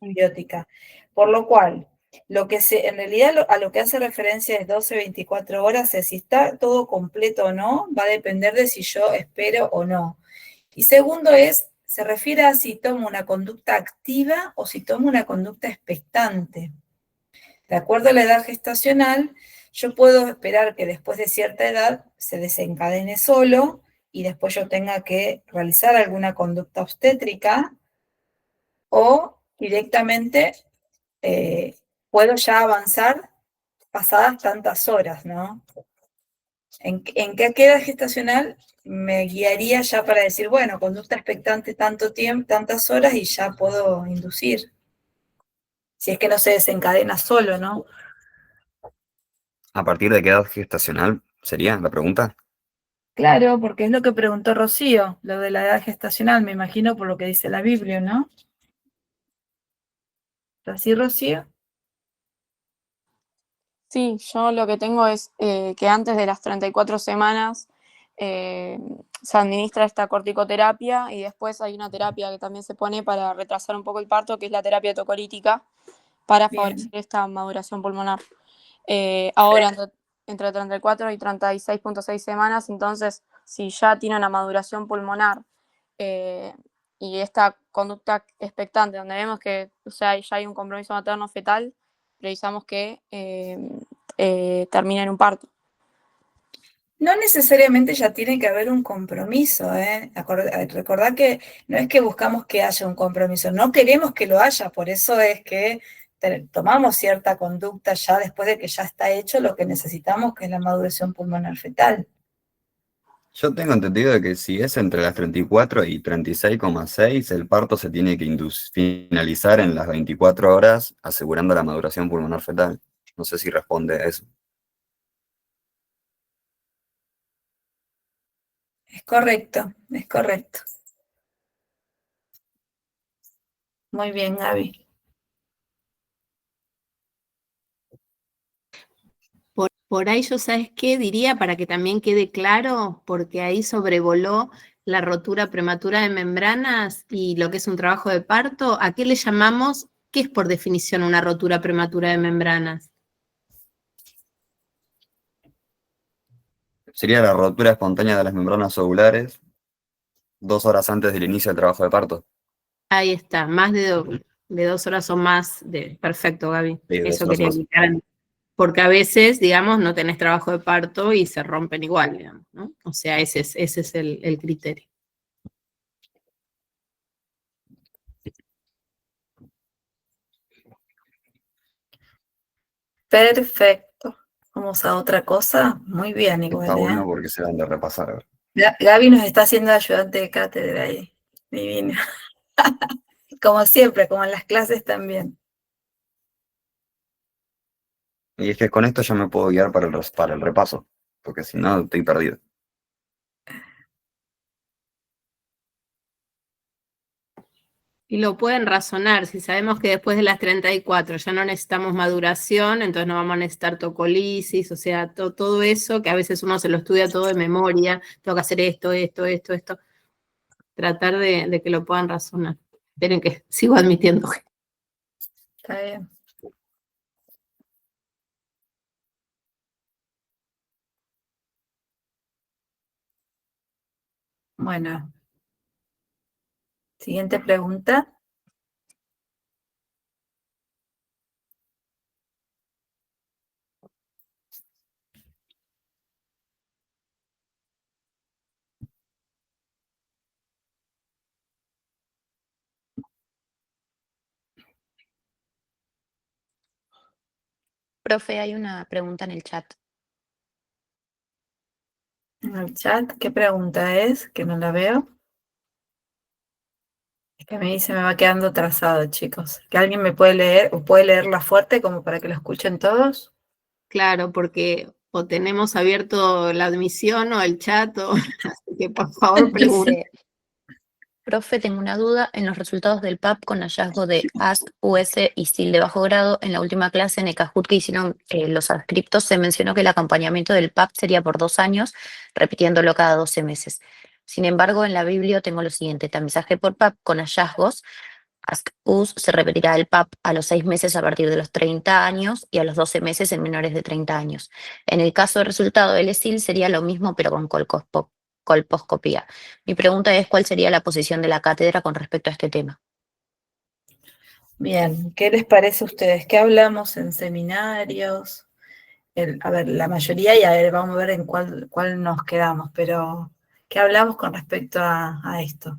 antibiótica. Por lo cual, en realidad a lo que hace referencia es 12-24 horas, es si está todo completo o no, va a depender de si yo espero o no. Y segundo se refiere a si tomo una conducta activa o si tomo una conducta expectante. De acuerdo a la edad gestacional, yo puedo esperar que después de cierta edad se desencadene solo y después yo tenga que realizar alguna conducta obstétrica o directamente puedo ya avanzar pasadas tantas horas, ¿no? ¿En qué edad gestacional me guiaría ya para decir, bueno, conducta expectante tanto tiempo, tantas horas y ya puedo inducir? Si es que no se desencadena solo, ¿no? ¿A partir de qué edad gestacional sería la pregunta? Claro, porque es lo que preguntó Rocío, lo de la edad gestacional, me imagino por lo que dice la Biblia, ¿no? ¿Así, Rocío? Sí, yo lo que tengo es que antes de las 34 semanas se administra esta corticoterapia y después hay una terapia que también se pone para retrasar un poco el parto, que es la terapia tocolítica, para favorecer esta maduración pulmonar. Ahora, entre 34 y 36.6 semanas, entonces, si ya tiene una maduración pulmonar y esta conducta expectante, donde vemos que ya hay un compromiso materno-fetal, precisamos que termine en un parto. No necesariamente ya tiene que haber un compromiso, ¿eh? Recordad que no es que buscamos que haya un compromiso, no queremos que lo haya, por eso es que tomamos cierta conducta ya después de que ya está hecho lo que necesitamos, que es la maduración pulmonar fetal. Yo tengo entendido de que si es entre las 34 y 36,6, el parto se tiene que finalizar en las 24 horas, asegurando la maduración pulmonar fetal. No sé si responde a eso. Es correcto, es correcto. Muy bien, Gaby. Por ahí yo, ¿sabes qué? Diría para que también quede claro, porque ahí sobrevoló la rotura prematura de membranas y lo que es un trabajo de parto, ¿a qué le llamamos? ¿Qué es por definición una rotura prematura de membranas? Sería la rotura espontánea de las membranas ovulares 2 horas antes del inicio del trabajo de parto. Ahí está, más de 2 horas o más. Perfecto, Gaby. Sí, Eso 2 horas quería más. explicar. Porque a veces, digamos, no tenés trabajo de parto y se rompen igual, digamos, ¿no? O sea, ese es el criterio. Perfecto. Vamos a otra cosa. Muy bien, igual. Está bueno porque se van de repasar. Gaby nos está haciendo ayudante de cátedra ahí. Divina. Como siempre, como en las clases también. Y es que con esto ya me puedo guiar para el repaso, porque si no, estoy perdido. Y lo pueden razonar, si sabemos que después de las 34 ya no necesitamos maduración, entonces no vamos a necesitar tocolisis, o sea, todo eso que a veces uno se lo estudia todo de memoria, tengo que hacer esto, tratar de que lo puedan razonar. Esperen que sigo admitiendo. Está bien. Bueno. Siguiente pregunta. Profe, hay una pregunta en el chat. En el chat, ¿qué pregunta es? Que no la veo. Es que me dice, me va quedando atrasado, chicos. ¿Que alguien me puede leer o puede leerla fuerte como para que lo escuchen todos? Claro, porque o tenemos abierto la admisión o el chat, así que por favor pregunten. Dice, profe, tengo una duda. En los resultados del PAP con hallazgo de ASC, US y SIL de bajo grado, en la última clase en el Kahoot que hicieron los adscriptos, se mencionó que el acompañamiento del PAP sería por 2 años, repitiéndolo cada 12 meses. Sin embargo, en la Biblia tengo lo siguiente: tamizaje por PAP con hallazgos ASC-US se repetirá el PAP a los 6 meses a partir de los 30 años y a los 12 meses en menores de 30 años. En el caso del resultado del ESIL sería lo mismo pero con colposcopía. Mi pregunta es cuál sería la posición de la cátedra con respecto a este tema. Bien, ¿qué les parece a ustedes? ¿Qué hablamos en seminarios? A ver, la mayoría, y a ver, vamos a ver en cuál nos quedamos, pero ¿qué hablamos con respecto a esto?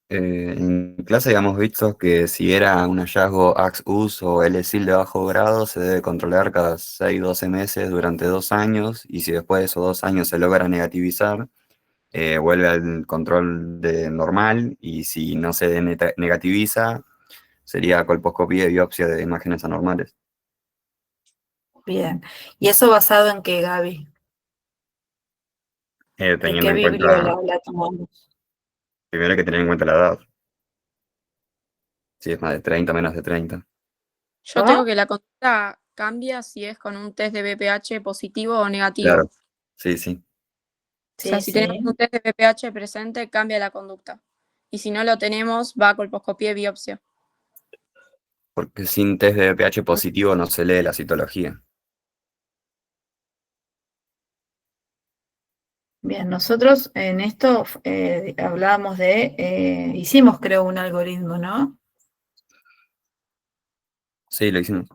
En clase habíamos visto que si era un hallazgo AXUS o LSIL de bajo grado, se debe controlar cada 6-12 meses durante 2 años, y si después de esos 2 años se logra negativizar, vuelve al control de normal, y si no se negativiza, sería colposcopía y biopsia de imágenes anormales. Bien, ¿y eso basado en qué, Gaby? ¿En Teniendo qué en biblio cuenta, la tomamos? primero hay que tener en cuenta la edad, si es más de 30, menos de 30. Yo ¿Cómo? tengo que la conducta cambia si es con un test de BPH positivo o negativo. Claro, sí. O sea, si tenemos un test de BPH presente, cambia la conducta. Y si no lo tenemos, va a colposcopía y biopsia. Porque sin test de pH positivo no se lee la citología. Bien, nosotros en esto hablábamos hicimos creo un algoritmo, ¿no? Sí, lo hicimos.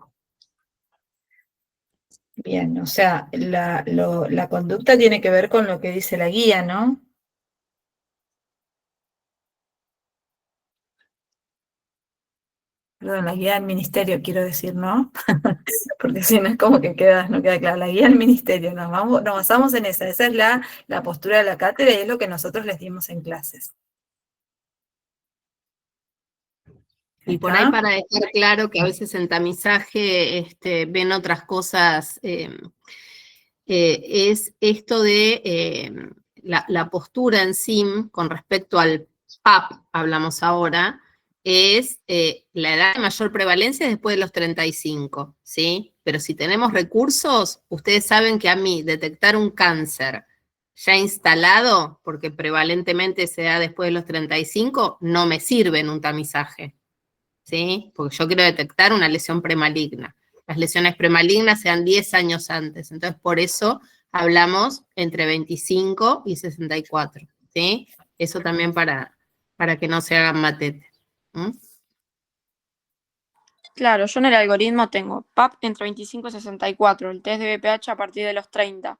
Bien, o sea, la conducta tiene que ver con lo que dice la guía, ¿no? Perdón, la guía del ministerio, quiero decir, ¿no? Porque si no es como que no queda claro. La guía del ministerio, nos basamos en esa es la postura de la cátedra y es lo que nosotros les dimos en clases. Y por ahí para dejar claro que a veces en tamizaje ven otras cosas, es esto de la postura en sí con respecto al PAP, hablamos ahora, es la edad de mayor prevalencia después de los 35, ¿sí? Pero si tenemos recursos, ustedes saben que a mí detectar un cáncer ya instalado, porque prevalentemente se da después de los 35, no me sirve en un tamizaje, ¿sí? Porque yo quiero detectar una lesión premaligna. Las lesiones premalignas se dan 10 años antes, entonces por eso hablamos entre 25 y 64, ¿sí? Eso también para que no se hagan matete. Claro, yo en el algoritmo tengo PAP entre 25 y 64, el test de BPH a partir de los 30.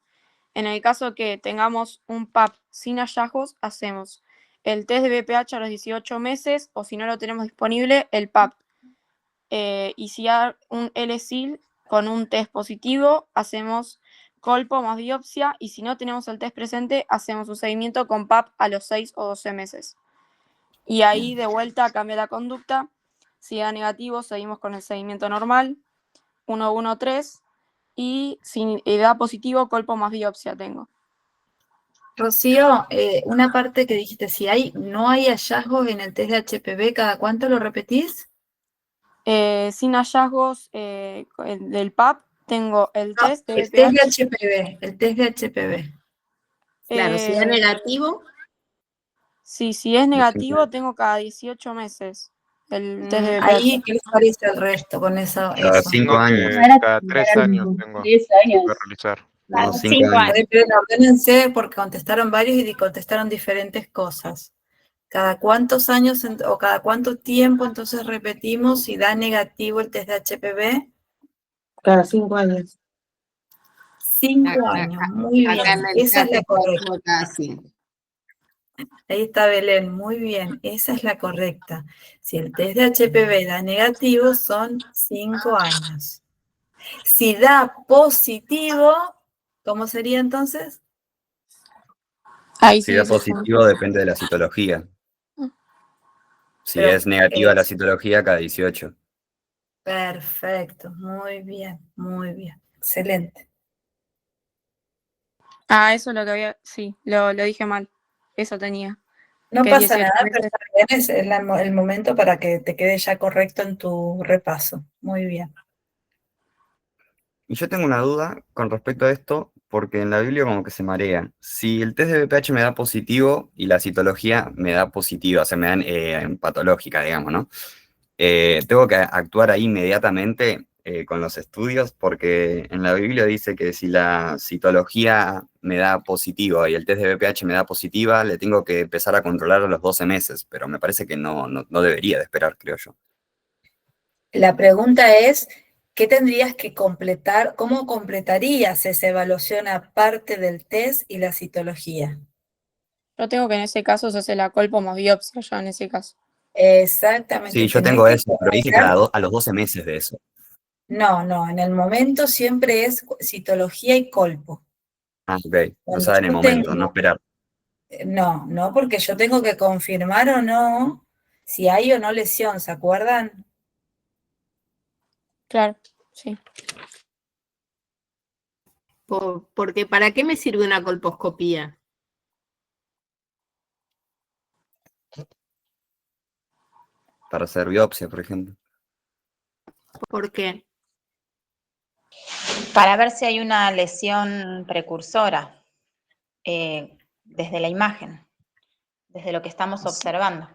En el caso que tengamos un PAP sin hallazgos, hacemos el test de BPH a los 18 meses o si no lo tenemos disponible, el PAP. Y si hay un LSIL con un test positivo, hacemos colpo más biopsia y si no tenemos el test presente, hacemos un seguimiento con PAP a los 6 o 12 meses. Y ahí de vuelta cambia la conducta. Si da negativo, seguimos con el seguimiento normal, 1-1-3, y si da positivo, colpo más biopsia tengo. Rocío, una parte que dijiste, si no hay hallazgos en el test de HPV, ¿cada cuánto lo repetís? Sin hallazgos del PAP, tengo el test de el test de BPH. HPV, el test de HPV. Claro, si da negativo. Sí, si es negativo, tengo cada 18 meses el test de BPH. Ahí, ¿qué les parece el resto con eso? Cada 5 años. Cada 3 años tengo que realizar. No, 5 años. Ordenense porque contestaron varios y contestaron diferentes cosas. ¿Cada cuántos años o cada cuánto tiempo entonces repetimos si da negativo el test de HPV? Cada 5 años. 5 años, muy bien. Esa es la correcta. Ahí está Belén, muy bien, esa es la correcta. Si el test de HPV da negativo, son 5 años. Si da positivo, ¿cómo sería entonces? Ahí Si da positivo, depende de la citología. Si es negativa la citología, cada 18. Perfecto, muy bien, excelente. Eso es lo que había, sí, lo dije mal, eso tenía. No que pasa 18 nada, meses. pero también es el momento para que te quede ya correcto en tu repaso. Muy bien. Y yo tengo una duda con respecto a esto, porque en la Biblia como que se marea. Si el test de BPH me da positivo y la citología me da positiva, o sea, me dan patológica, digamos, ¿no? Tengo que actuar ahí inmediatamente con los estudios, porque en la Biblia dice que si la citología me da positivo y el test de BPH me da positiva, le tengo que empezar a controlar a los 12 meses, pero me parece que no debería de esperar, creo yo. La pregunta es, ¿qué tendrías que completar? ¿Cómo completarías esa evaluación aparte del test y la citología? Yo tengo que en ese caso se hace la colpo más biopsia, ya en ese caso. Exactamente. Sí, yo tenés tengo que eso, pero dije que completar. a los 12 meses de eso. No, en el momento siempre es citología y colpo. Ah, ok. O Cuando sea, en el yo momento, no tengo, esperar. no, porque yo tengo que confirmar o no si hay o no lesión, ¿se acuerdan? Claro, sí. Porque ¿para qué me sirve una colposcopía? Para hacer biopsia, por ejemplo. ¿Por qué? Para ver si hay una lesión precursora desde la imagen, desde lo que estamos observando.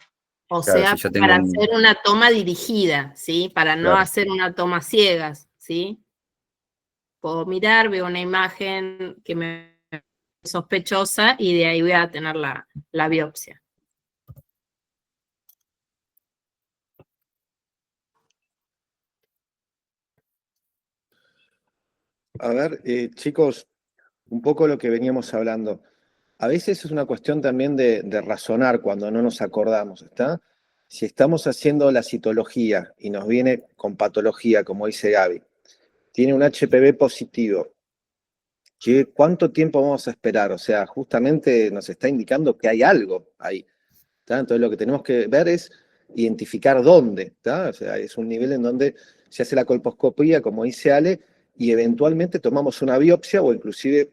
O Claro, sea, si yo tengo para hacer una toma dirigida, ¿sí? Para no Claro. hacer una toma ciegas, ¿sí? Puedo mirar, veo una imagen que me es sospechosa y de ahí voy a tener la biopsia. A ver, chicos, un poco lo que veníamos hablando. A veces es una cuestión también de razonar cuando no nos acordamos, ¿está? Si estamos haciendo la citología y nos viene con patología, como dice Gaby, tiene un HPV positivo, ¿cuánto tiempo vamos a esperar? O sea, justamente nos está indicando que hay algo ahí, ¿está? Entonces lo que tenemos que ver es identificar dónde, ¿está? O sea, es un nivel en donde se hace la colposcopía, como dice Ale, y eventualmente tomamos una biopsia o inclusive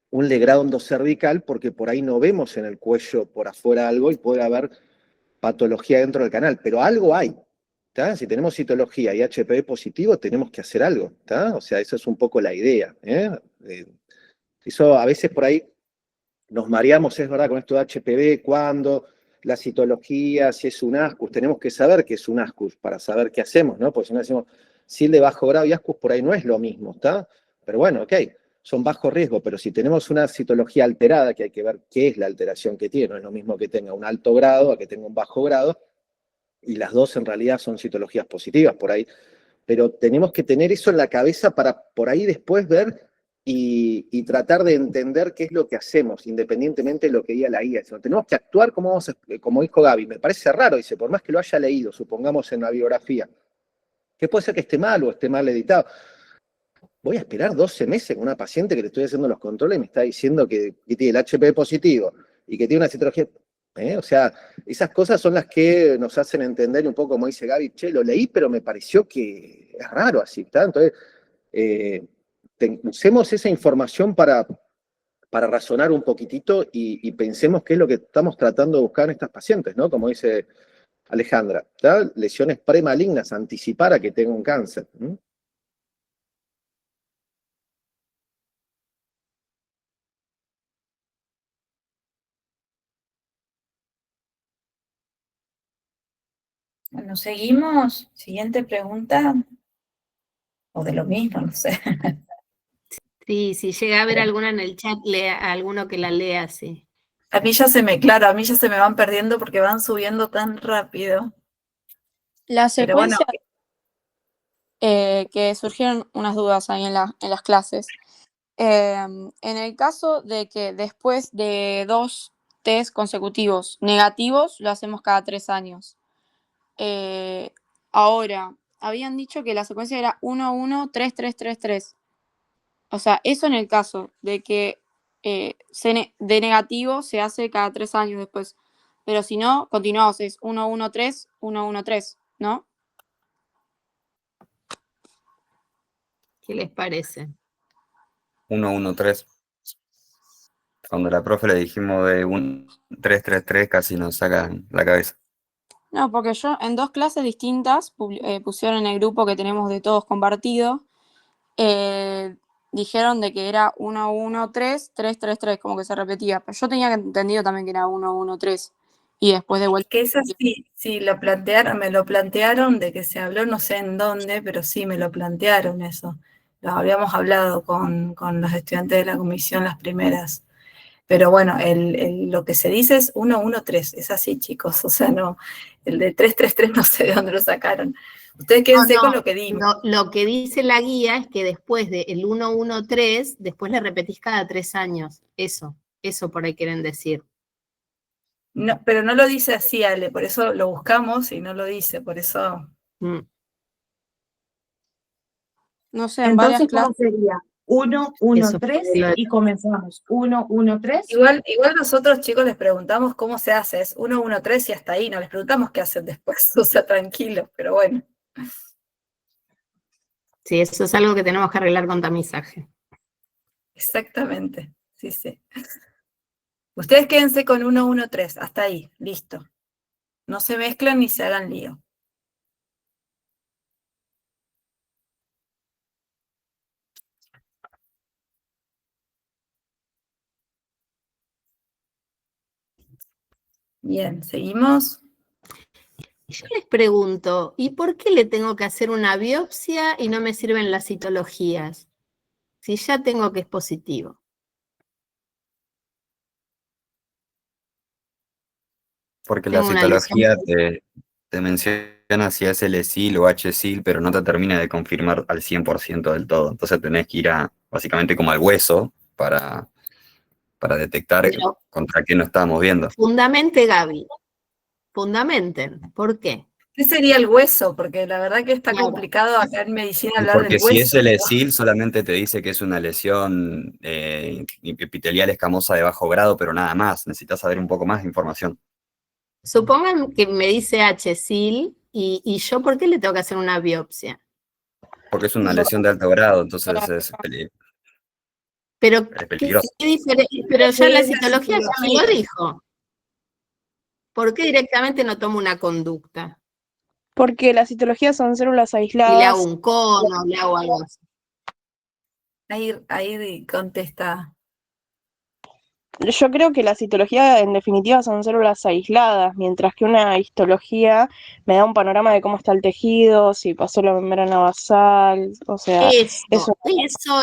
un legrado endocervical, porque por ahí no vemos en el cuello por afuera algo y puede haber patología dentro del canal, pero algo hay. ¿Tá? Si tenemos citología y HPV positivo, tenemos que hacer algo. ¿Tá? O sea, esa es un poco la idea. Eso a veces por ahí nos mareamos, es verdad, con esto de HPV, cuando la citología, si es un ASCUS, tenemos que saber que es un ASCUS para saber qué hacemos, ¿no? Porque si no decimos, SIL de bajo grado y ASCUS por ahí no es lo mismo, ¿está? Pero bueno, ok, son bajo riesgo, pero si tenemos una citología alterada, que hay que ver qué es la alteración que tiene, no es lo mismo que tenga un alto grado a que tenga un bajo grado, y las dos en realidad son citologías positivas por ahí, pero tenemos que tener eso en la cabeza para por ahí después ver y tratar de entender qué es lo que hacemos, independientemente de lo que diga la guía. Sino tenemos que actuar como dijo Gaby. Me parece raro, dice, por más que lo haya leído, supongamos en la biografía, que puede ser que esté mal o esté mal editado. Voy a esperar 12 meses con una paciente que le estoy haciendo los controles y me está diciendo que tiene el HP positivo y que tiene una citología. O sea, esas cosas son las que nos hacen entender un poco, como dice Gaby, che, lo leí, pero me pareció que es raro así, ¿está? Entonces, usemos esa información para razonar un poquitito y pensemos qué es lo que estamos tratando de buscar en estas pacientes, ¿no? Como dice Alejandra, ¿está? Lesiones premalignas, anticipar a que tenga un cáncer. Bueno, seguimos. Siguiente pregunta. O de lo mismo, no sé. Sí, si llega a haber alguna en el chat, alguno que la lea, sí. A mí ya se me van perdiendo porque van subiendo tan rápido. La Pero bueno, secuencia, que surgieron unas dudas ahí en las clases. En el caso de que después de 2 test consecutivos negativos, lo hacemos cada 3 años. Ahora, habían dicho que la secuencia era 1-1-3-3-3-3. O sea, eso en el caso de que de negativo se hace cada 3 años después. Pero si no, continuamos, es 1-1-3, 1-1-3, ¿no? ¿Qué les parece? 1-1-3. Cuando la profe le dijimos de un 3-3-3 casi nos sacan la cabeza. No, porque yo en 2 clases distintas pusieron en el grupo que tenemos de todos compartido, dijeron de que era 113, 333, como que se repetía. Pero yo tenía entendido también que era 113. Y después de vuelta. Que es así, sí, lo plantearon, me lo plantearon de que se habló, no sé en dónde, pero sí me lo plantearon eso. Lo habíamos hablado con los estudiantes de la comisión las primeras. Pero bueno, lo que se dice es 113, es así, chicos. O sea, no, el de 333 no sé de dónde lo sacaron. Ustedes quédense con lo que dimos. Lo que dice la guía es que después del 113, después le repetís cada 3 años. Eso por ahí quieren decir. No, pero no lo dice así, Ale, por eso lo buscamos y no lo dice, por eso. No sé, en varias Entonces, ¿cómo clases. sería? 113 y comenzamos. 113. Igual nosotros, chicos, les preguntamos cómo se hace, es 113 y hasta ahí, no les preguntamos qué hacen después, o sea, tranquilos, pero bueno. Sí, eso es algo que tenemos que arreglar con tamizaje. Exactamente, sí, sí. Ustedes quédense con 113, hasta ahí, listo. No se mezclan ni se hagan lío. Bien, seguimos. Yo les pregunto, ¿y por qué le tengo que hacer una biopsia y no me sirven las citologías? Si ya tengo que es positivo. Porque la Tengo una lesión. citología te menciona si es LSIL o HSIL, pero no te termina de confirmar al 100% del todo. Entonces tenés que ir básicamente como al hueso para detectar Pero contra qué nos estábamos viendo. fundamente, Gaby. Fundamenten. ¿Por qué? ¿Qué sería el hueso? Porque la verdad que está Claro. complicado acá en medicina Y hablar porque del si es hueso. LSIL, solamente te dice que es una lesión epitelial escamosa de bajo grado, pero nada más. Necesitas saber un poco más de información. Supongan que me dice HSIL y yo, ¿por qué le tengo que hacer una biopsia? Porque es una lesión de alto grado, entonces es Pero, peligroso. pero ya la citología ya me lo dijo. ¿Por qué directamente no tomo una conducta? Porque las citologías son células Y le hago aisladas. un cono, le hago algo así. Ahí contesta. Yo creo que la citología en definitiva son células aisladas, mientras que una histología me da un panorama de cómo está el tejido, si pasó la membrana basal, o sea, Eso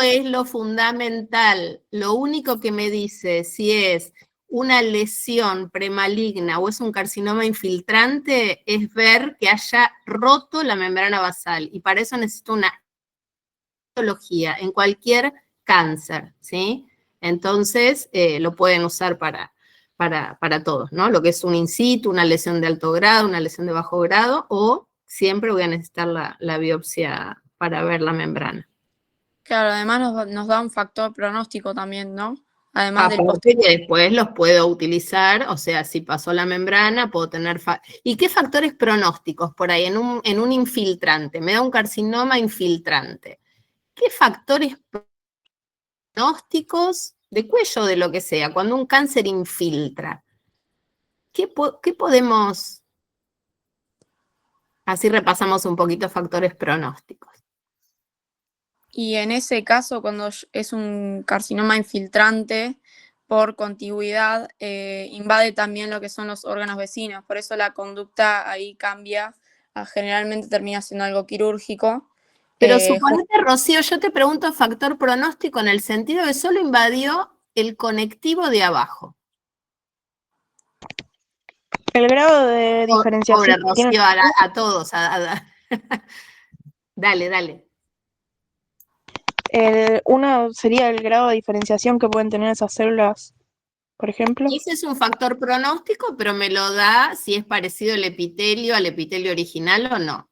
es lo fundamental. Lo único que me dice si es una lesión premaligna o es un carcinoma infiltrante es ver que haya roto la membrana basal. Y para eso necesito una histología en cualquier cáncer, ¿sí? Entonces, lo pueden usar para todos, ¿no? Lo que es un in situ, una lesión de alto grado, una lesión de bajo grado, o siempre voy a necesitar la biopsia para ver la membrana. Claro, además nos da un factor pronóstico también, ¿no? Además del Aparte que después los puedo utilizar, o sea, si pasó la membrana, puedo tener... ¿Y qué factores pronósticos por ahí? En un infiltrante, me da un carcinoma infiltrante. ¿Qué factores pronósticos de cuello o de lo que sea, cuando un cáncer infiltra? ¿Qué podemos...? Así repasamos un poquito factores pronósticos. Y en ese caso, cuando es un carcinoma infiltrante, por contigüidad, invade también lo que son los órganos vecinos. Por eso la conducta ahí cambia, generalmente termina siendo algo quirúrgico. Pero suponete, Rocío, yo te pregunto factor pronóstico en el sentido de solo invadió el conectivo de abajo. El grado de diferenciación. Pobre Rocío, a todos. Dale. Uno sería el grado de diferenciación que pueden tener esas células, por ejemplo. Ese es un factor pronóstico, pero me lo da si es parecido el epitelio al epitelio original o no.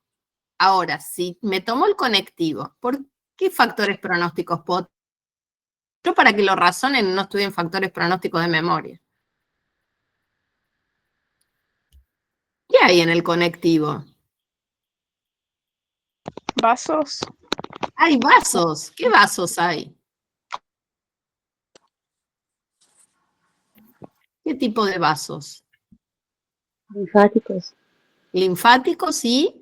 Ahora, si me tomo el conectivo, ¿por qué factores pronósticos puedo? Yo para que lo razonen no estudien factores pronósticos de memoria. ¿Qué hay en el conectivo? ¿Vasos? Hay vasos. ¿Qué vasos hay? ¿Qué tipo de vasos? Linfáticos. Linfáticos y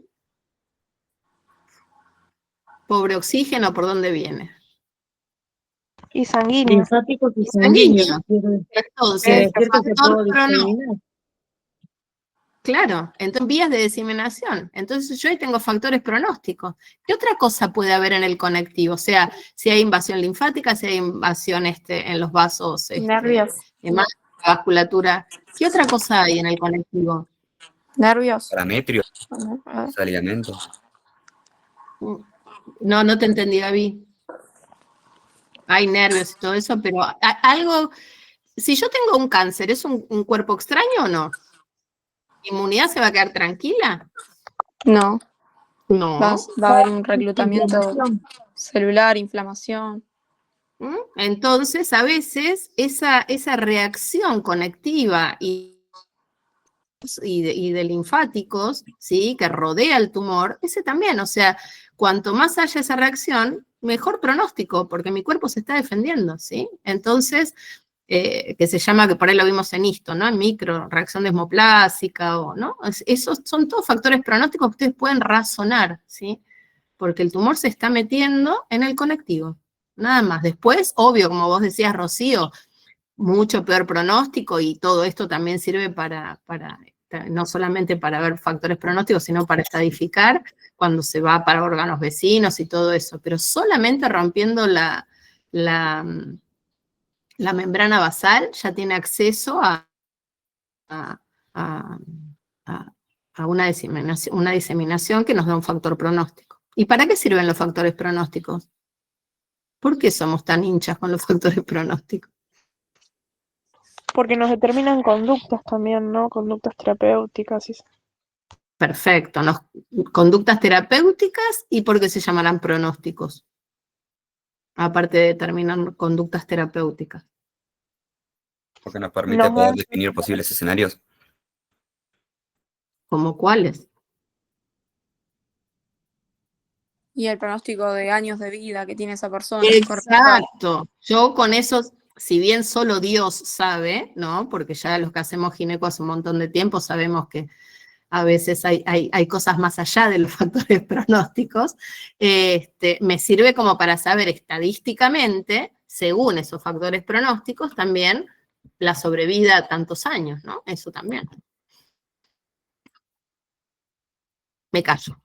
pobre oxígeno, ¿por dónde viene? Y sanguíneo. Linfáticos y Sanguíneo. sanguíneos. ¿Quiere Entonces, decir que se factor puede discriminar? Claro, entonces vías de diseminación. Entonces yo ahí tengo factores pronósticos. ¿Qué otra cosa puede haber en el conectivo? O sea, si hay invasión linfática, si hay invasión en los vasos, Nervios. la vasculatura. ¿Qué otra cosa hay en el conectivo? Nervios. Parametrio, alimentos. No te entendí, Gaby. Hay nervios y todo eso, pero algo, si yo tengo un cáncer, ¿es un cuerpo extraño o no? ¿Mi inmunidad se va a quedar tranquila? No. No. Va a haber un reclutamiento Inflamación. celular, inflamación. Entonces, a veces, esa reacción conectiva y de linfáticos, ¿sí? Que rodea el tumor, ese también, o sea, cuanto más haya esa reacción, mejor pronóstico, porque mi cuerpo se está defendiendo, ¿sí? Entonces, que se llama, que por ahí lo vimos en esto, ¿no? En micro, reacción desmoplásica, o, ¿no? Esos son todos factores pronósticos que ustedes pueden razonar, ¿sí? Porque el tumor se está metiendo en el conectivo, nada más. Después, obvio, como vos decías, Rocío, mucho peor pronóstico y todo esto también sirve para no solamente para ver factores pronósticos, sino para estadificar cuando se va para órganos vecinos y todo eso, pero solamente rompiendo la membrana basal ya tiene acceso a una diseminación que nos da un factor pronóstico. ¿Y para qué sirven los factores pronósticos? ¿Por qué somos tan hinchas con los factores pronósticos? Porque nos determinan conductas también, ¿no? Conductas terapéuticas. Perfecto. Conductas terapéuticas, ¿y por qué se llamarán pronósticos? Aparte de determinar conductas terapéuticas. Porque nos permite poder definir posibles escenarios. ¿Cómo cuáles? Y el pronóstico de años de vida que tiene esa persona. Exacto. Yo con eso, si bien solo Dios sabe, ¿no? Porque ya los que hacemos gineco hace un montón de tiempo sabemos que a veces hay cosas más allá de los factores pronósticos, me sirve como para saber estadísticamente, según esos factores pronósticos, también la sobrevida a tantos años, ¿no? Eso también. Me callo.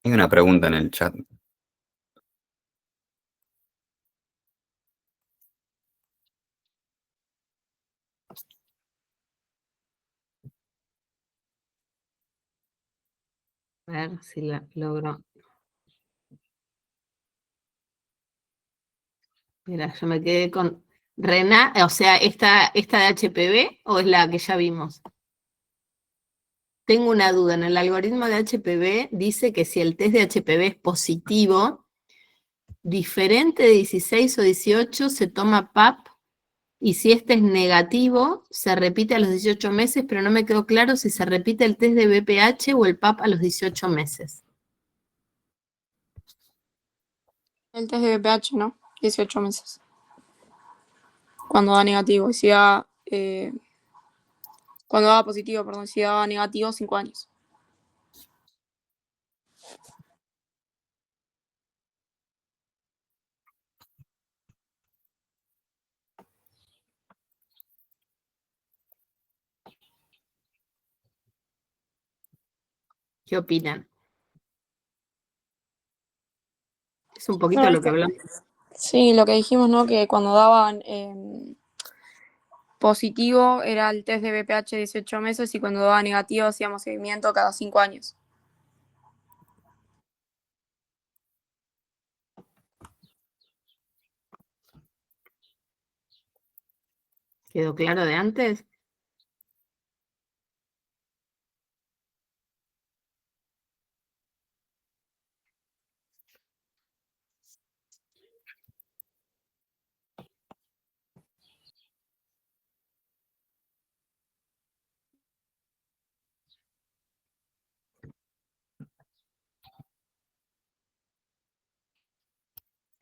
Hay una pregunta en el chat. A ver si la logro. Mira, yo me quedé con Renata, o sea, ¿esta de HPV o es la que ya vimos? Tengo una duda, en el algoritmo de HPV dice que si el test de HPV es positivo, diferente de 16 o 18 se toma PAP, y si este es negativo, se repite a los 18 meses, pero no me quedó claro si se repite el test de BPH o el PAP a los 18 meses. El test de BPH, ¿no? 18 meses. Cuando da negativo. Y si da, cuando da positivo, perdón. Si da negativo, 5 años. ¿Qué opinan? Es un poquito lo que hablamos. Sí, lo que dijimos, ¿no? Que cuando daban positivo era el test de BPH 18 meses y cuando daba negativo hacíamos seguimiento cada 5 años. ¿Quedó claro de antes?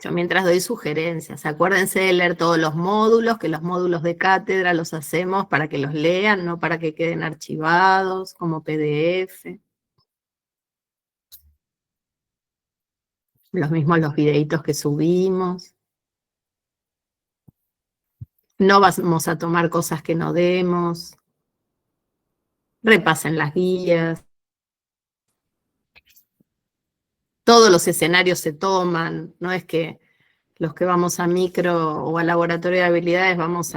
Yo mientras doy sugerencias, acuérdense de leer todos los módulos, que los módulos de cátedra los hacemos para que los lean, no para que queden archivados como PDF. Los mismos los videitos que subimos. No vamos a tomar cosas que no demos. Repasen las guías. Todos los escenarios se toman, no es que los que vamos a micro o a laboratorio de habilidades vamos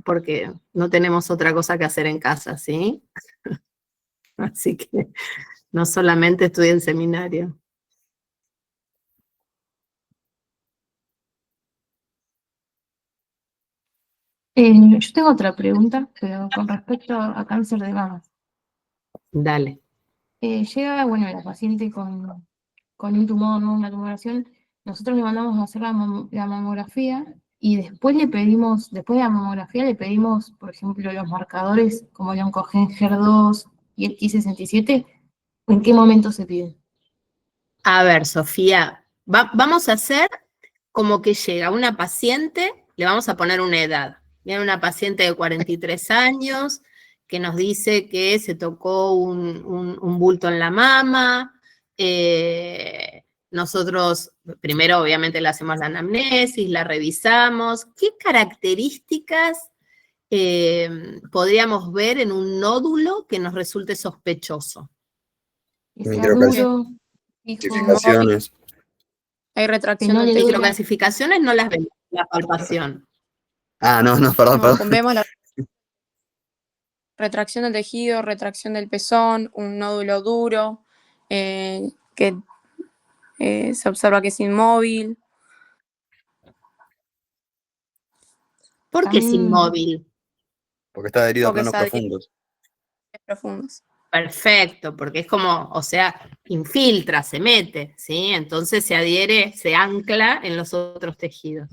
porque no tenemos otra cosa que hacer en casa, ¿sí? Así que no solamente estudien seminario. Yo tengo otra pregunta, pero con respecto a cáncer de mama. Dale. Llega, bueno, la paciente con un tumor, ¿no? Una tumoración, nosotros le mandamos a hacer la mamografía y después después de la mamografía le pedimos, por ejemplo, los marcadores como el Oncogen HER2 y el Ki-67. ¿En qué momento se piden? A ver, Sofía, vamos a hacer como que llega una paciente, le vamos a poner una edad. Viene una paciente de 43 años que nos dice que se tocó un bulto en la mama. Nosotros primero obviamente le hacemos la anamnesis, la revisamos. ¿Qué características podríamos ver en un nódulo que nos resulte sospechoso? Microcalcificaciones. Hay retracción del Las tejido. microcalcificaciones no las vemos, la palpación. Ah, no, perdón. Vemos la retracción del tejido, retracción del pezón, un nódulo duro, que se observa que es inmóvil. ¿Por qué es inmóvil? Porque está adherido a Porque planos está adherido profundos. profundos. Perfecto, porque es como, o sea, infiltra, se mete, ¿sí? Entonces se adhiere, se ancla en los otros tejidos.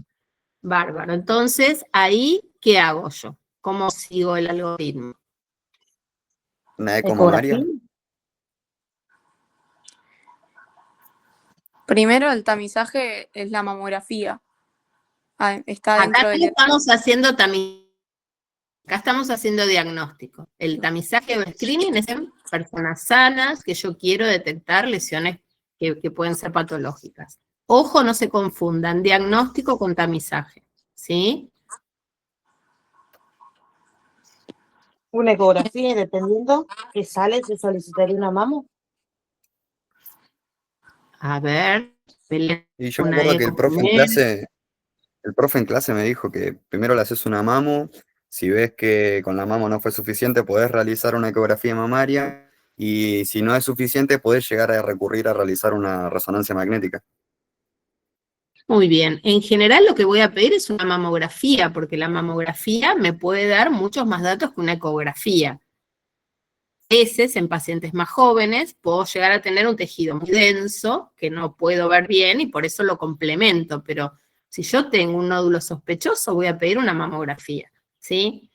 Bárbaro. Entonces, ahí, ¿qué hago yo? ¿Cómo sigo el algoritmo? ¿Una eco mamaria? Primero, el tamizaje es la mamografía. Está dentro Acá del... estamos haciendo acá estamos haciendo diagnóstico. El tamizaje o screening es en personas sanas que yo quiero detectar lesiones que pueden ser patológicas. Ojo, no se confundan, diagnóstico con tamizaje, ¿sí? Una ecografía, y dependiendo que sale, se solicitaría una mamo. A ver, Y yo me acuerdo que el profe en clase me dijo que primero le haces una mamo, si ves que con la mamo no fue suficiente, podés realizar una ecografía mamaria, y si no es suficiente, podés llegar a recurrir a realizar una resonancia magnética. Muy bien. En general lo que voy a pedir es una mamografía, porque la mamografía me puede dar muchos más datos que una ecografía. A veces, en pacientes más jóvenes, puedo llegar a tener un tejido muy denso, que no puedo ver bien, y por eso lo complemento, pero si yo tengo un nódulo sospechoso, voy a pedir una mamografía, ¿sí?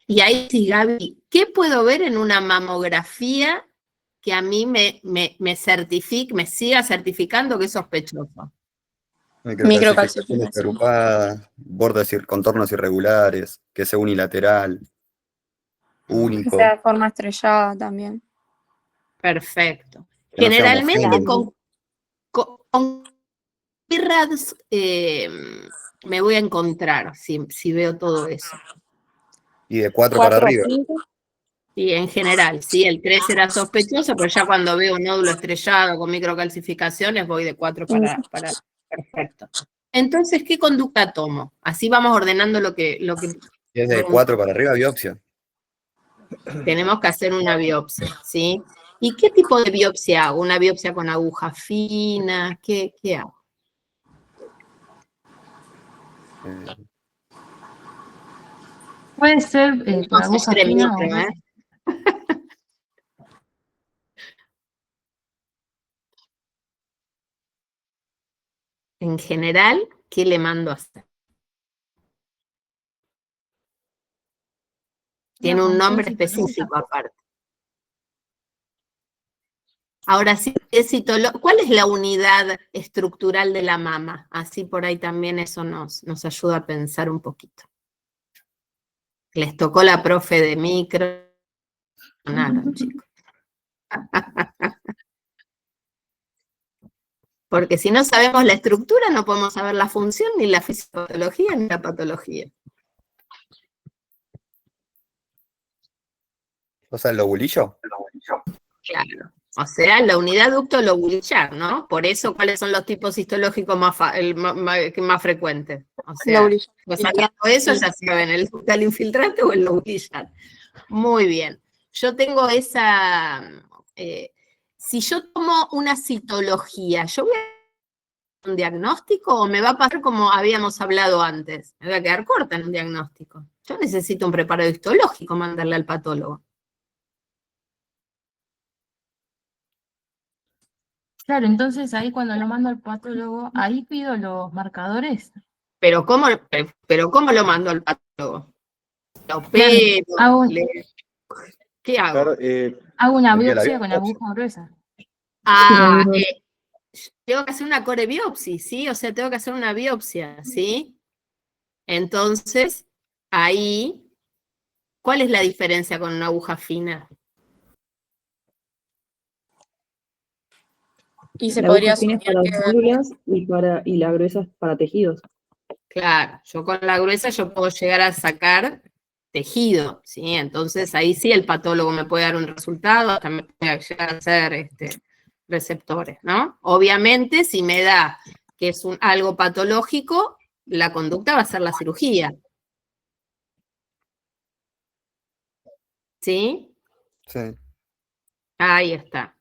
Y ahí sí, Gaby, ¿qué puedo ver en una mamografía que a mí me certifique, me siga certificando que es sospechoso? Microcalcificaciones agrupadas, bordes y contornos irregulares, que sea unilateral, único. Que sea de forma estrellada también. Perfecto. Que no sea Generalmente homogéneo. con qué RADs me voy a encontrar si veo todo eso. Y de 4 para arriba. Sí, en general, sí, el 3 era sospechoso, pero ya cuando veo un nódulo estrellado con microcalcificaciones voy de 4 para perfecto. Entonces, ¿qué conducta tomo? Así vamos ordenando lo que Si es de 4 para arriba, biopsia. tenemos que hacer una biopsia, ¿sí? ¿Y qué tipo de biopsia hago? ¿Una biopsia con aguja fina? ¿Qué hago? Puede ser con aguja fina o no. En general, ¿qué le mando a hacer? Tiene un nombre específico aparte. Ahora sí, ¿cuál es la unidad estructural de la mama? Así por ahí también eso nos ayuda a pensar un poquito. Les tocó la profe de micro. Nada, chicos. Porque si no sabemos la estructura, no podemos saber la función, ni la fisiopatología, ni la patología. O sea, el lobulillo. Claro. O sea, la unidad ducto-lobulillar, ¿no? Por eso, ¿cuáles son los tipos histológicos más frecuentes? O sea, sabiendo eso, ya saben, el ductal infiltrante o el lobulillar. Muy bien. Yo tengo esa... si yo tomo una citología, ¿yo voy a hacer un diagnóstico o me va a pasar como habíamos hablado antes? Me voy a quedar corta en un diagnóstico. Yo necesito un preparado histológico mandarle al patólogo. Claro, entonces ahí cuando lo mando al patólogo, ahí pido los marcadores. ¿Pero cómo lo mando al patólogo? ¿Lo opero? ¿Qué hago? Claro, Hago una biopsia con aguja gruesa. Tengo que hacer una core biopsia, ¿sí? O sea, tengo que hacer una biopsia, ¿sí? Entonces, ahí, ¿cuál es la diferencia con una aguja fina? Y se La podría aguja fina es para células y la gruesa es para tejidos. Claro, yo con la gruesa yo puedo llegar a sacar tejido, ¿sí? Entonces ahí sí el patólogo me puede dar un resultado, hasta me puede llegar a hacer receptores, ¿no? Obviamente, si me da que es algo patológico, la conducta va a ser la cirugía. ¿Sí? Sí. Ahí está.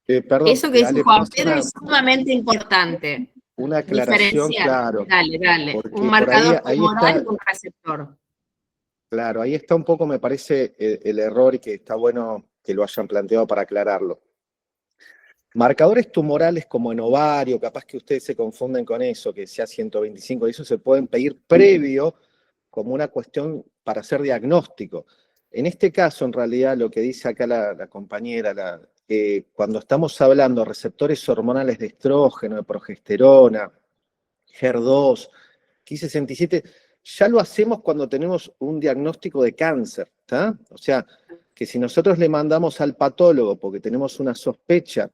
Perdón, Eso que dice Ale, Juan Pedro es sumamente importante. una aclaración, Diferenciar. claro. Dale. Porque Un marcador ahí tumoral está, y un receptor. claro, ahí está un poco, me parece, el error y que está bueno que lo hayan planteado para aclararlo. Marcadores tumorales como en ovario, capaz que ustedes se confunden con eso, que sea 125, y eso se pueden pedir previo como una cuestión para hacer diagnóstico. En este caso, en realidad, lo que dice acá la compañera, cuando estamos hablando de receptores hormonales de estrógeno, de progesterona, HER2, Ki67, ya lo hacemos cuando tenemos un diagnóstico de cáncer, ¿está? O sea, que si nosotros le mandamos al patólogo porque tenemos una sospecha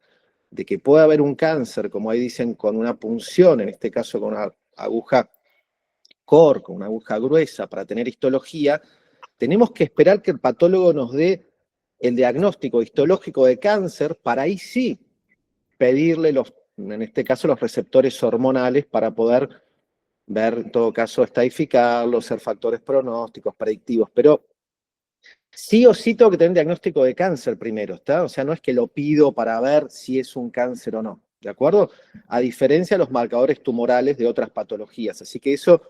de que puede haber un cáncer, como ahí dicen, con una punción, en este caso con una aguja COR, con una aguja gruesa para tener histología, tenemos que esperar que el patólogo nos dé el diagnóstico histológico de cáncer para ahí sí pedirle en este caso los receptores hormonales para poder ver, en todo caso, estadificarlos, ser factores pronósticos, predictivos, pero sí o sí tengo que tener diagnóstico de cáncer primero, ¿está? O sea, no es que lo pido para ver si es un cáncer o no, ¿de acuerdo? A diferencia de los marcadores tumorales de otras patologías, así que eso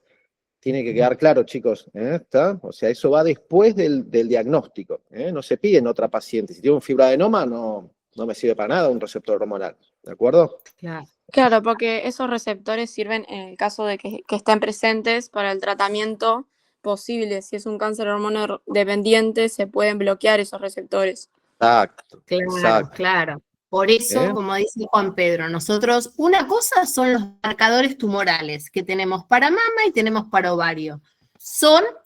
tiene que quedar claro, chicos, ¿está? O sea, eso va después del diagnóstico, no se pide en otra paciente. Si tiene un fibroadenoma, no me sirve para nada un receptor hormonal, ¿de acuerdo? Claro, porque esos receptores sirven en el caso de que estén presentes para el tratamiento posible. Si es un cáncer hormono dependiente, se pueden bloquear esos receptores. Exacto. Claro. Por eso, como dice Juan Pedro, nosotros, una cosa son los marcadores tumorales que tenemos para mama y tenemos para ovario.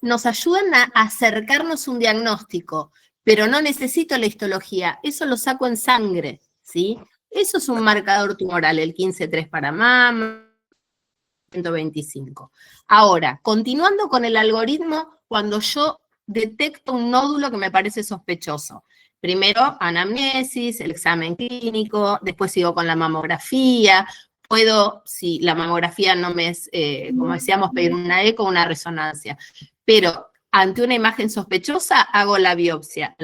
Nos ayudan a acercarnos a un diagnóstico, pero no necesito la histología, eso lo saco en sangre, ¿sí? Eso es un marcador tumoral, el 15-3 para mama, 125. Ahora, continuando con el algoritmo, cuando yo detecto un nódulo que me parece sospechoso, primero anamnesis, el examen clínico, después sigo con la mamografía, puedo, si la mamografía no me es, como decíamos, pedir una eco o una resonancia, pero ante una imagen sospechosa hago la biopsia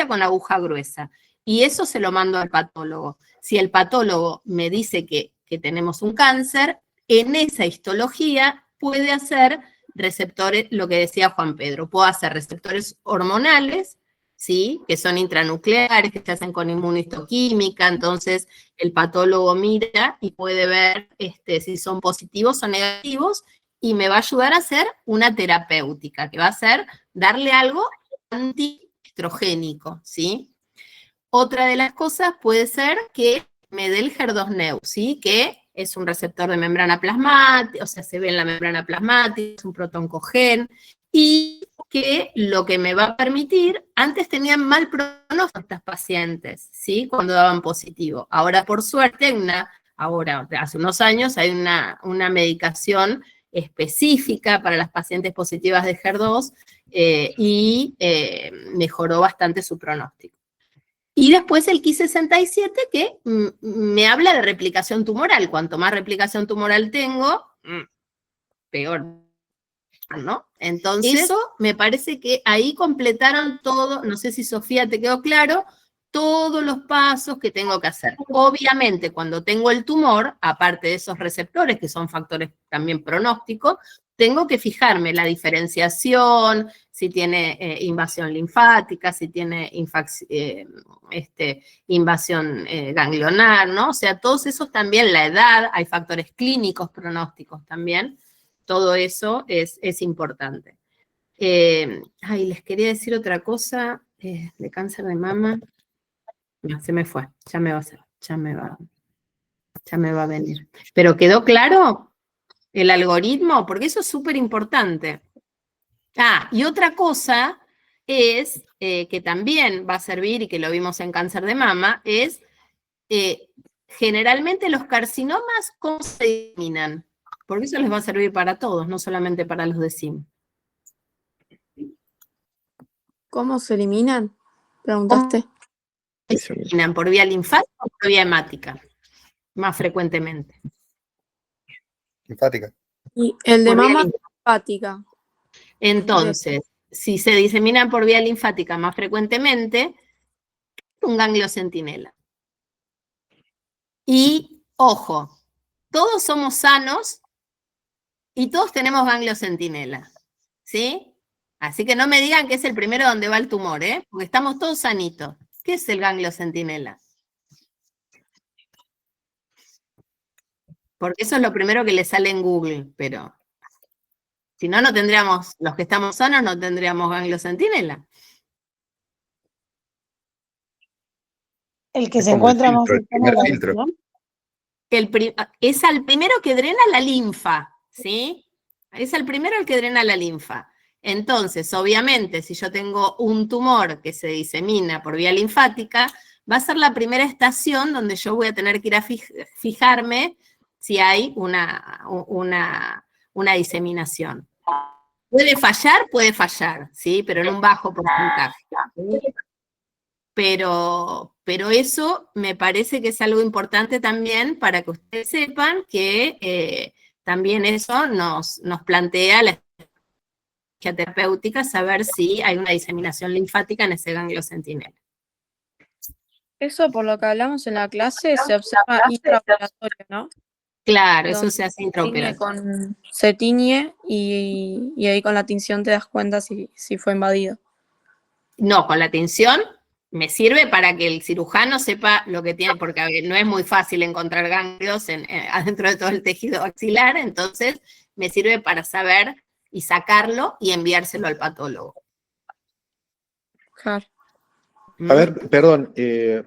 con aguja gruesa, y eso se lo mando al patólogo. Si el patólogo me dice que tenemos un cáncer, en esa histología puede hacer receptores, lo que decía Juan Pedro, puedo hacer receptores hormonales, ¿sí? Que son intranucleares, que se hacen con inmunohistoquímica, entonces el patólogo mira y puede ver si son positivos o negativos y me va a ayudar a hacer una terapéutica, que va a ser darle algo antiestrogénico, ¿sí? Otra de las cosas puede ser que me dé el HER2-Neu, ¿sí? Que es un receptor de membrana plasmática, o sea, se ve en la membrana plasmática, es un protoncogen, y que lo que me va a permitir, antes tenían mal pronóstico estas pacientes, ¿sí? Cuando daban positivo. Ahora, por suerte, hace unos años, hay una medicación específica para las pacientes positivas de HER2 y mejoró bastante su pronóstico. Y después el Ki-67 que me habla de replicación tumoral. Cuanto más replicación tumoral tengo, peor, ¿no? Entonces, eso me parece que ahí completaron todo, no sé si Sofía te quedó claro, todos los pasos que tengo que hacer. Obviamente, cuando tengo el tumor, aparte de esos receptores, que son factores también pronósticos, tengo que fijarme la diferenciación, si tiene invasión linfática, si tiene invasión ganglionar, ¿no? O sea, todos esos también, la edad, hay factores clínicos pronósticos también, todo eso es importante. Les quería decir otra cosa de cáncer de mama. No, se me fue, ya me va a venir. Pero ¿quedó claro el algoritmo? Porque eso es súper importante. Y otra cosa es, que también va a servir, y que lo vimos en cáncer de mama, es generalmente los carcinomas, ¿cómo se eliminan? Porque eso les va a servir para todos, no solamente para los de SIM. ¿Cómo se eliminan? Preguntaste. Se eliminan por vía linfática o por vía hemática, más frecuentemente. Linfática. Y el de Por vía mama linfática. linfática. Entonces, si se diseminan por vía linfática más frecuentemente, un ganglio centinela. Y, ojo, todos somos sanos y todos tenemos ganglio centinela, ¿sí? Así que no me digan que es el primero donde va el tumor, porque estamos todos sanitos. ¿Qué es el ganglio centinela? Porque eso es lo primero que le sale en Google, pero si no, no tendríamos, los que estamos sanos no tendríamos ganglio centinela. El que se encuentra más el primer cercano a la filtro. lesión. Es al primero que drena la linfa, ¿sí? Es al primero el que drena la linfa. Entonces, obviamente, si yo tengo un tumor que se disemina por vía linfática, va a ser la primera estación donde yo voy a tener que ir a fijarme si hay una diseminación. Puede fallar, ¿sí? Pero en un bajo porcentaje. Pero eso me parece que es algo importante también para que ustedes sepan que también eso nos plantea la estrategia terapéutica, saber si hay una diseminación linfática en ese ganglio centinela. Eso, por lo que hablamos en la clase, se observa intraoperatorio, ¿no? Claro, eso Donde se hace intraoperatorio. se tiñe y ahí con la tinción te das cuenta si fue invadido. No, con la tinción me sirve para que el cirujano sepa lo que tiene, porque no es muy fácil encontrar ganglios adentro de todo el tejido axilar, entonces me sirve para saber y sacarlo y enviárselo al patólogo. Claro. A ver, perdón,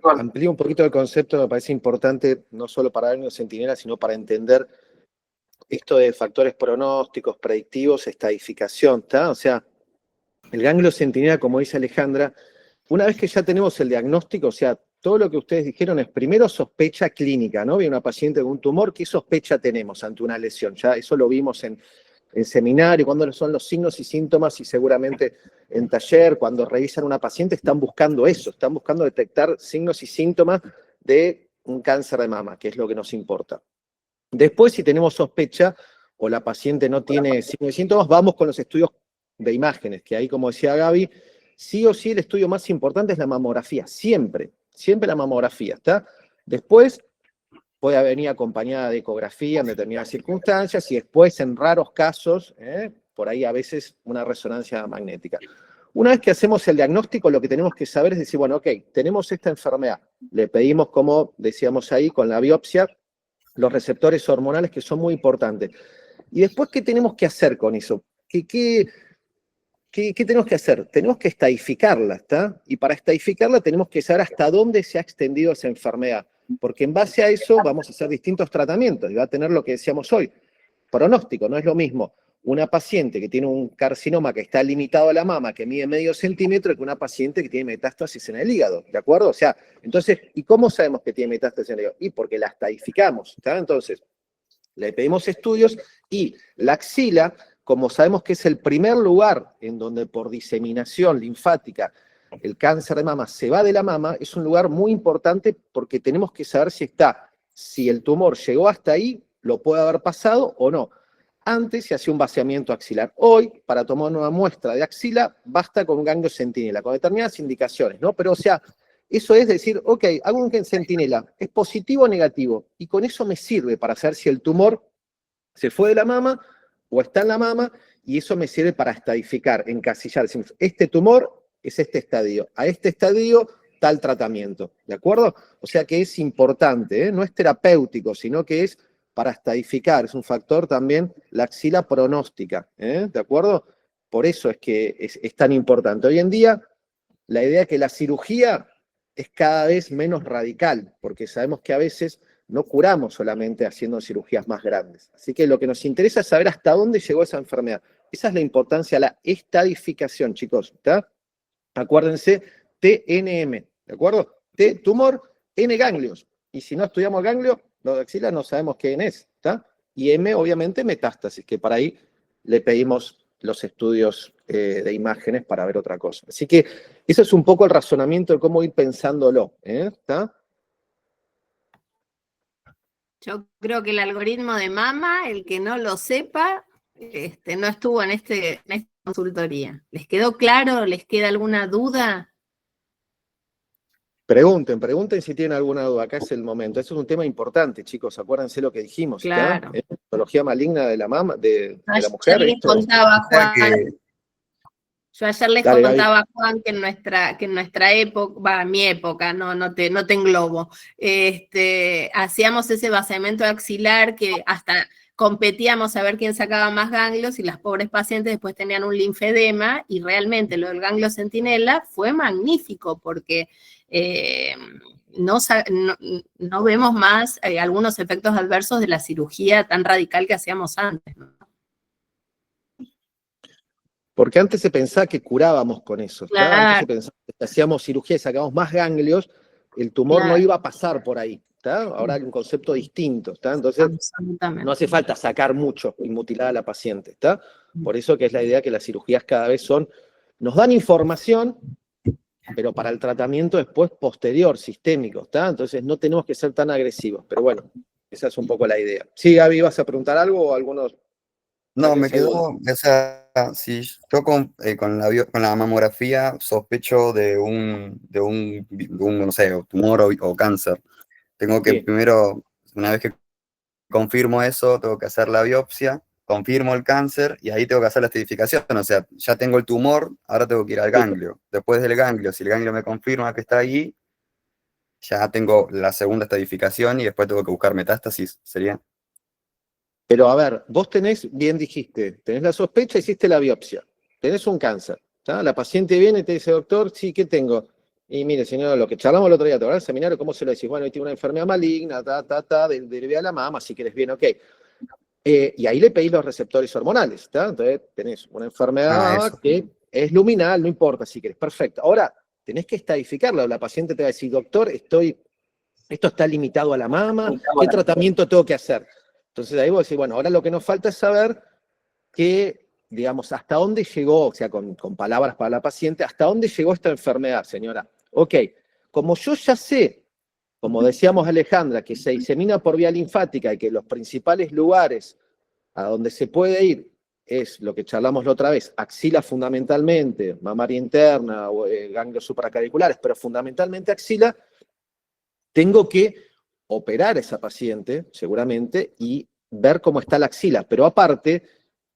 amplío un poquito el concepto, me parece importante, no solo para ganglio centinela, sino para entender esto de factores pronósticos, predictivos, estadificación, ¿está? O sea, el ganglio centinela, como dice Alejandra, una vez que ya tenemos el diagnóstico, o sea, todo lo que ustedes dijeron es primero sospecha clínica, ¿no? Viene una paciente con un tumor, ¿qué sospecha tenemos ante una lesión? Ya eso lo vimos en seminario, cuándo son los signos y síntomas, y seguramente en taller, cuando revisan una paciente, están buscando eso, están buscando detectar signos y síntomas de un cáncer de mama, que es lo que nos importa. Después, si tenemos sospecha o la paciente no tiene signos y síntomas, vamos con los estudios de imágenes, que ahí, como decía Gaby, sí o sí el estudio más importante es la mamografía, siempre la mamografía, ¿está? Después puede venir acompañada de ecografía en determinadas circunstancias y después en raros casos, por ahí a veces una resonancia magnética. Una vez que hacemos el diagnóstico, lo que tenemos que saber es decir, bueno, ok, tenemos esta enfermedad, le pedimos, como decíamos ahí, con la biopsia, los receptores hormonales que son muy importantes. Y después, ¿qué tenemos que hacer con eso? ¿qué tenemos que hacer? Tenemos que estadificarla, ¿está? Y para estadificarla tenemos que saber hasta dónde se ha extendido esa enfermedad, porque en base a eso vamos a hacer distintos tratamientos y va a tener lo que decíamos hoy, pronóstico. No es lo mismo una paciente que tiene un carcinoma que está limitado a la mama, que mide medio centímetro, que una paciente que tiene metástasis en el hígado, ¿de acuerdo? O sea, entonces, ¿y cómo sabemos que tiene metástasis en el hígado? Y porque la estadificamos, ¿está? Entonces, le pedimos estudios y la axila, como sabemos que es el primer lugar en donde por diseminación linfática el cáncer de mama se va de la mama, es un lugar muy importante porque tenemos que saber si el tumor llegó hasta ahí, lo puede haber pasado o no. Antes se hacía un vaciamiento axilar. Hoy, para tomar una muestra de axila, basta con un ganglio centinela, con determinadas indicaciones, ¿no? Pero, o sea, eso es decir, ok, hago un centinela, ¿es positivo o negativo? Y con eso me sirve para saber si el tumor se fue de la mama o está en la mama, y eso me sirve para estadificar, encasillar. Decimos, este tumor es este estadio, a este estadio tal tratamiento, ¿de acuerdo? O sea que es importante, ¿eh? No es terapéutico, sino que es para estadificar, es un factor también la axila pronóstica, ¿eh? ¿De acuerdo? Por eso es que es tan importante. Hoy en día, la idea es que la cirugía es cada vez menos radical, porque sabemos que a veces no curamos solamente haciendo cirugías más grandes. Así que lo que nos interesa es saber hasta dónde llegó esa enfermedad. Esa es la importancia de la estadificación, chicos, ¿está? Acuérdense, TNM, ¿de acuerdo? T, tumor, N, ganglios. Y si no estudiamos ganglio, lo de axila no sabemos quién es, ¿está? Y M, obviamente, metástasis, que para ahí le pedimos los estudios de imágenes para ver otra cosa. Así que eso es un poco el razonamiento de cómo ir pensándolo, ¿está? Yo creo que el algoritmo de mama, el que no lo sepa, no estuvo en esta consultoría. ¿Les quedó claro? ¿Les queda alguna duda? Pregunten si tienen alguna duda. Acá es el momento. Eso es un tema importante, chicos. Acuérdense lo que dijimos. Claro. Patología maligna de la mama, de la mujer. Yo les contaba, Juan. Yo ayer les contaba a Juan que en nuestra época, mi época, no te englobo, hacíamos ese vaciamiento axilar que hasta competíamos a ver quién sacaba más ganglios y las pobres pacientes después tenían un linfedema, y realmente lo del ganglio centinela fue magnífico porque no vemos más algunos efectos adversos de la cirugía tan radical que hacíamos antes, ¿no? Porque antes se pensaba que curábamos con eso. Claro. Antes se pensaba que si hacíamos cirugía y sacábamos más ganglios, el tumor no iba a pasar por ahí. ¿Está? Ahora hay un concepto distinto. ¿Está? Entonces, no hace falta sacar mucho y mutilar a la paciente. ¿Está? Por eso que es la idea que las cirugías cada vez nos dan información, pero para el tratamiento después posterior, sistémico. ¿Está? Entonces no tenemos que ser tan agresivos. Pero bueno, esa es un poco la idea. Sí, Gaby, ¿vas a preguntar algo o algunos? No, me quedó, o sea, si yo con la mamografía sospecho de un no sé, tumor o cáncer, tengo que primero, una vez que confirmo eso, tengo que hacer la biopsia, confirmo el cáncer y ahí tengo que hacer la estadificación. O sea, ya tengo el tumor, ahora tengo que ir al ganglio. Después del ganglio, si el ganglio me confirma que está ahí, ya tengo la segunda estadificación y después tengo que buscar metástasis, ¿sería? Pero a ver, vos bien dijiste, tenés la sospecha, hiciste la biopsia, tenés un cáncer, ¿tá? La paciente viene y te dice, doctor, sí, ¿qué tengo? Y mire, señor, lo que charlamos el otro día, ¿te acuerdas del seminario? ¿Cómo se lo decís? Bueno, hoy tiene una enfermedad maligna, derivada de la mama, si querés bien, ok. Y ahí le pedís los receptores hormonales, ¿tá? Entonces tenés una enfermedad que es luminal, no importa si querés, perfecto. Ahora, tenés que estadificarla, la paciente te va a decir, doctor, esto está limitado a la mama, ¿qué tratamiento tengo que hacer? Entonces ahí vos decís, bueno, ahora lo que nos falta es saber que, digamos, hasta dónde llegó, o sea, con palabras para la paciente, hasta dónde llegó esta enfermedad, señora. Ok, como yo ya sé, como decíamos Alejandra, que se disemina por vía linfática y que los principales lugares a donde se puede ir es lo que charlamos la otra vez, axila fundamentalmente, mamaria interna, o ganglios supraclaviculares, pero fundamentalmente axila, tengo que operar a esa paciente, seguramente, y ver cómo está la axila. Pero aparte,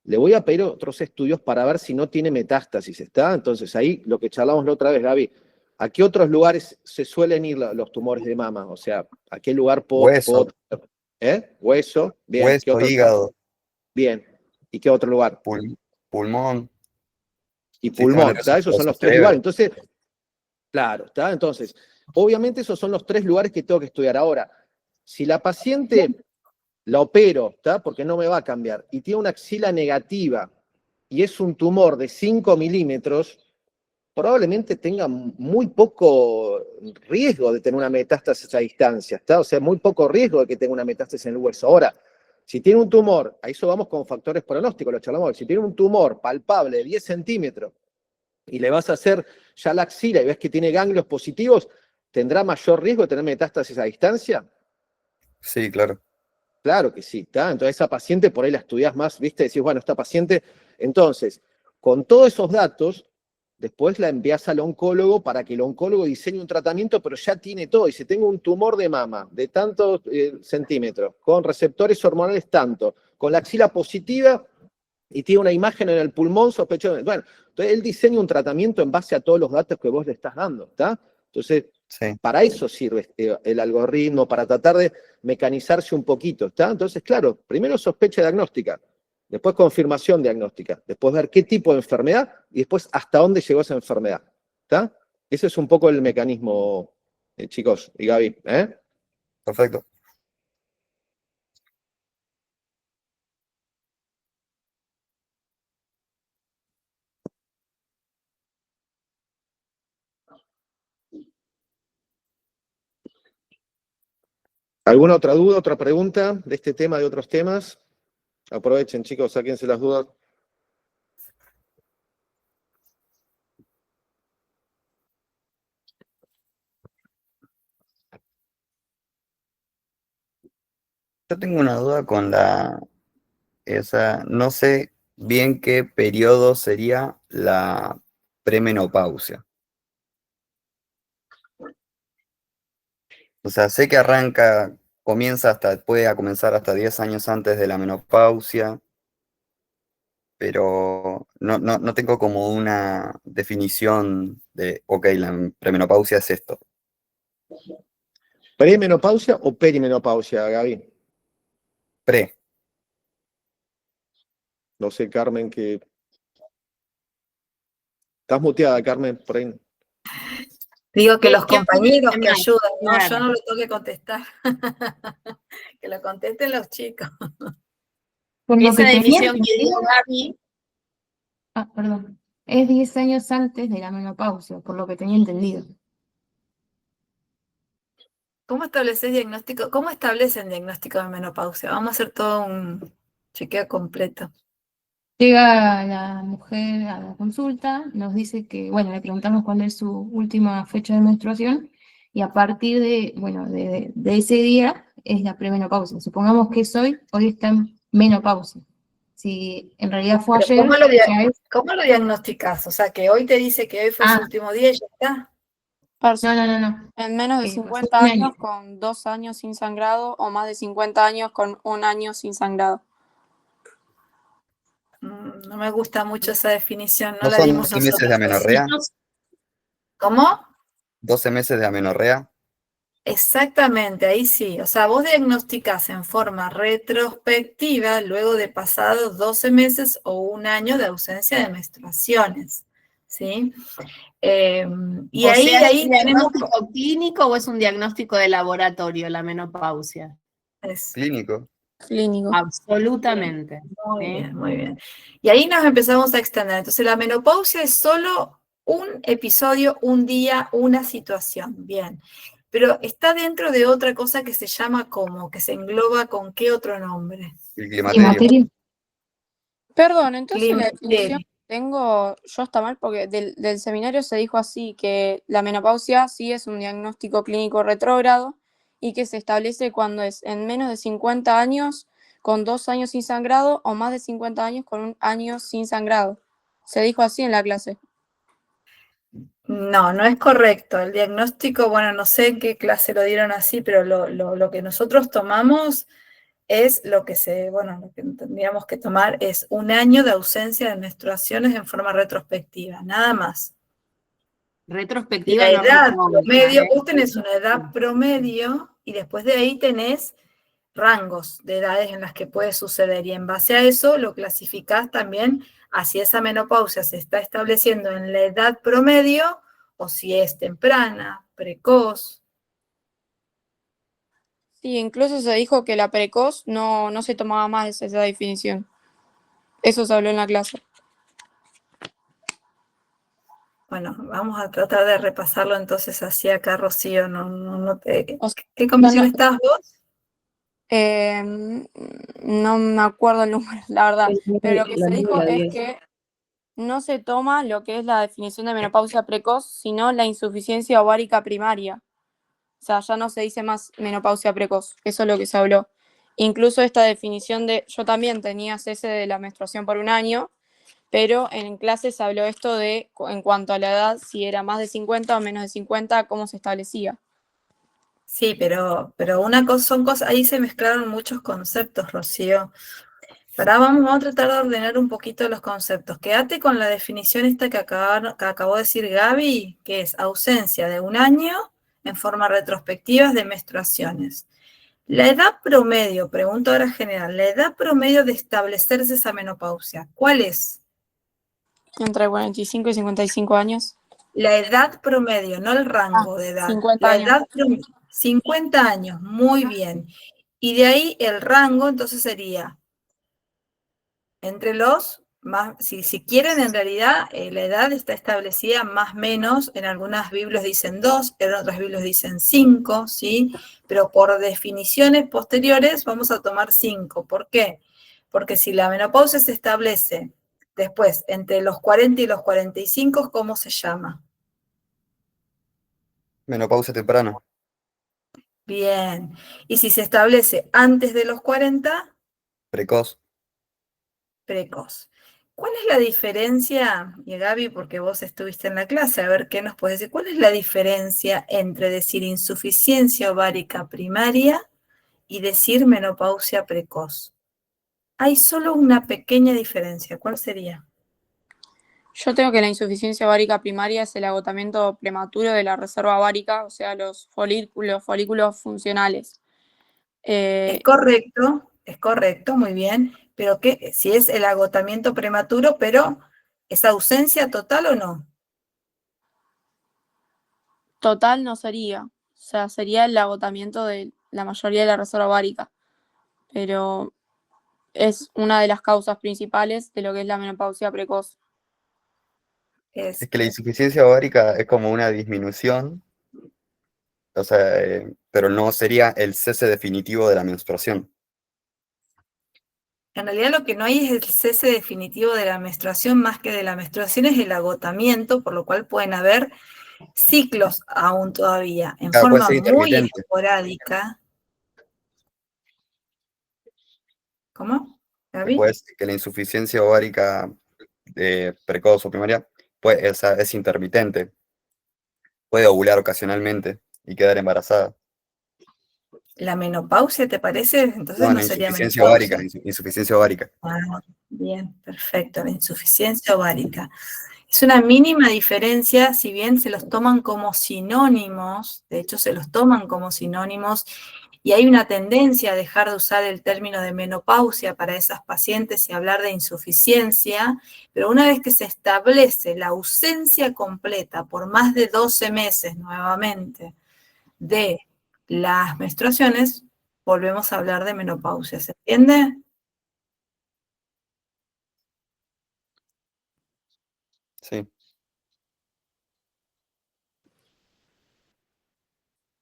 le voy a pedir otros estudios para ver si no tiene metástasis, ¿está? Entonces ahí, lo que charlamos la otra vez, Gaby, ¿a qué otros lugares se suelen ir los tumores de mama? O sea, ¿a qué lugar Hueso. Hueso. Bien. Hueso, hígado. Bien. ¿Y qué otro lugar? Pulmón. y pulmón, nervioso ¿está? Esos son los tres cerebro. lugares. Entonces, claro, ¿está? Entonces, obviamente esos son los 3 lugares que tengo que estudiar. Ahora, si la paciente la opero, ¿está? Porque no me va a cambiar, y tiene una axila negativa y es un tumor de 5 milímetros, probablemente tenga muy poco riesgo de tener una metástasis a distancia, ¿está? O sea, muy poco riesgo de que tenga una metástasis en el hueso. Ahora, si tiene un tumor, a eso vamos con factores pronósticos, lo charlamos hoy, si tiene un tumor palpable de 10 centímetros y le vas a hacer ya la axila y ves que tiene ganglios positivos, ¿tendrá mayor riesgo de tener metástasis a distancia? Sí, claro. Claro que sí, ¿está? Entonces esa paciente por ahí la estudias más, ¿viste? Decís, bueno, esta paciente, entonces, con todos esos datos, después la envías al oncólogo para que el oncólogo diseñe un tratamiento, pero ya tiene todo. Dice, tengo un tumor de mama de tantos centímetros, con receptores hormonales tanto, con la axila positiva y tiene una imagen en el pulmón sospechoso. Bueno, entonces él diseña un tratamiento en base a todos los datos que vos le estás dando, ¿está? Entonces, para eso sirve el algoritmo, para tratar de mecanizarse un poquito, ¿está? Entonces, claro, primero sospecha diagnóstica, después confirmación diagnóstica, después ver qué tipo de enfermedad y después hasta dónde llegó esa enfermedad, ¿está? Ese es un poco el mecanismo, chicos y Gaby, ¿eh? Perfecto. ¿Alguna otra duda, otra pregunta de este tema, de otros temas? Aprovechen, chicos, sáquense las dudas. Yo tengo una duda con esa, no sé bien qué periodo sería la premenopausia. O sea, sé que puede comenzar hasta 10 años antes de la menopausia, pero no tengo como una definición de, ok, la premenopausia es esto. ¿Premenopausia o perimenopausia, Gaby? Pre. No sé, Carmen, que... Estás muteada, Carmen, por ahí. Digo que Sí, los ¿qué compañeros opinas, que Mar? ayudan, ¿no? Claro. Yo no lo tengo que contestar. Que lo contesten los chicos. Por lo Esa que tenía definición que entendido, dio Gaby, perdón, es 10 años antes de la menopausia, por lo que tenía entendido. ¿Cómo estableces diagnóstico? ¿Cómo establecen diagnóstico de menopausia? Vamos a hacer todo un chequeo completo. Llega la mujer a la consulta, nos dice que, bueno, le preguntamos cuándo es su última fecha de menstruación y a partir de, bueno, de ese día es la premenopausia. Supongamos que hoy está en menopausia. Si en realidad fue Pero ayer, ya es... ¿cómo lo diagnosticas? O sea, que hoy te dice que hoy fue su último día y ya está. No. En menos de pasó 50 un año. años con 2 años sin sangrado o más de 50 años con 1 año sin sangrado. No me gusta mucho esa definición, no ¿No la son dimos 12 meses de nosotros. amenorrea? ¿Cómo? 12 meses de amenorrea. Exactamente, ahí sí. O sea, vos diagnosticás en forma retrospectiva luego de pasados 12 meses o 1 año de ausencia de menstruaciones, ¿sí? Y o sea, ¿es ahí un tenemos... diagnóstico clínico o es un diagnóstico de laboratorio, la menopausia? Clínico. Clínico. Absolutamente. Muy ¿sí? bien, muy bien. Y ahí nos empezamos a extender. Entonces, la menopausia es solo un episodio, un día, una situación. Bien. Pero está dentro de otra cosa que se llama como, que se engloba con qué otro nombre. El climaterio. Perdón, entonces la definición Climaterio. que tengo yo está mal porque del seminario se dijo así, que la menopausia sí es un diagnóstico clínico retrógrado y que se establece cuando es en menos de 50 años con 2 años sin sangrado o más de 50 años con 1 año sin sangrado. Se dijo así en la clase. No, no es correcto. El diagnóstico, bueno, no sé en qué clase lo dieron así, pero lo que nosotros tomamos es lo que tendríamos que tomar es 1 año de ausencia de menstruaciones en forma retrospectiva, nada más. Retrospectiva La no edad retrógrada, promedio, ¿eh? vos tenés una edad promedio y después de ahí tenés rangos de edades en las que puede suceder y en base a eso lo clasificás también a si esa menopausia se está estableciendo en la edad promedio o si es temprana, precoz. Sí, incluso se dijo que la precoz no se tomaba más esa definición. Eso se habló en la clase. Bueno, vamos a tratar de repasarlo entonces así acá, Rocío. O sea, ¿Qué comisión no- estabas vos? No me acuerdo el número, la verdad, pero lo que La se dijo número es 10. que no se toma lo que es la definición de menopausia precoz, sino la insuficiencia ovárica primaria. O sea, ya no se dice más menopausia precoz, eso es lo que se habló. Incluso esta definición yo también tenía cese de la menstruación por un año, pero en clase se habló esto de, en cuanto a la edad, si era más de 50 o menos de 50, cómo se establecía. Sí, pero una cosa son cosas, ahí se mezclaron muchos conceptos, Rocío. Ahora vamos a tratar de ordenar un poquito los conceptos. Quédate con la definición esta que acabó de decir Gaby, que es ausencia de un año en forma retrospectiva de menstruaciones. La edad promedio, pregunta ahora general, la edad promedio de establecerse esa menopausia, ¿cuál es? Entre 45 y 55 años. La edad promedio, no el rango de edad. 50 La años. edad promedio, 50 años, muy bien. Y de ahí el rango, entonces sería entre los, más, si quieren, en realidad la edad está establecida más o menos, en algunas Biblias dicen 2, en otras Biblias dicen 5, ¿sí? Pero por definiciones posteriores vamos a tomar 5. ¿Por qué? Porque si la menopausia se establece después entre los 40 y los 45, ¿cómo se llama? Menopausia temprana. Bien. Y si se establece antes de los 40, Precoz. precoz. ¿Cuál es la diferencia, y Gaby, porque vos estuviste en la clase, a ver qué nos puedes decir, cuál es la diferencia entre decir insuficiencia ovárica primaria y decir menopausia precoz? Hay solo una pequeña diferencia, ¿cuál sería? Yo tengo que la insuficiencia ovárica primaria es el agotamiento prematuro de la reserva ovárica, o sea, los folículos funcionales. Es correcto, muy bien, pero si es el agotamiento prematuro, pero ¿es ausencia total o no? Total no sería, o sea, sería el agotamiento de la mayoría de la reserva ovárica, pero es una de las causas principales de lo que es la menopausia precoz. Es que la insuficiencia ovárica es como una disminución, o sea, pero no sería el cese definitivo de la menstruación. En realidad lo que no hay es el cese definitivo de la menstruación, más que de la menstruación es el agotamiento, por lo cual pueden haber ciclos aún todavía, en Claro, puede forma ser muy intermitente. esporádica. ¿Cómo, Que Gaby? puede ser que la insuficiencia ovárica precoz o primaria es intermitente. Puede ovular ocasionalmente y quedar embarazada. ¿La menopausia te parece? Entonces No, no la sería insuficiencia ovárica, menopausia. insuficiencia ovárica. Ah, bien, perfecto, la insuficiencia ovárica. Es una mínima diferencia, si bien se los toman como sinónimos, de hecho se los toman como sinónimos, y hay una tendencia a dejar de usar el término de menopausia para esas pacientes y hablar de insuficiencia, pero una vez que se establece la ausencia completa por más de 12 meses nuevamente de las menstruaciones, volvemos a hablar de menopausia, ¿se entiende? Sí.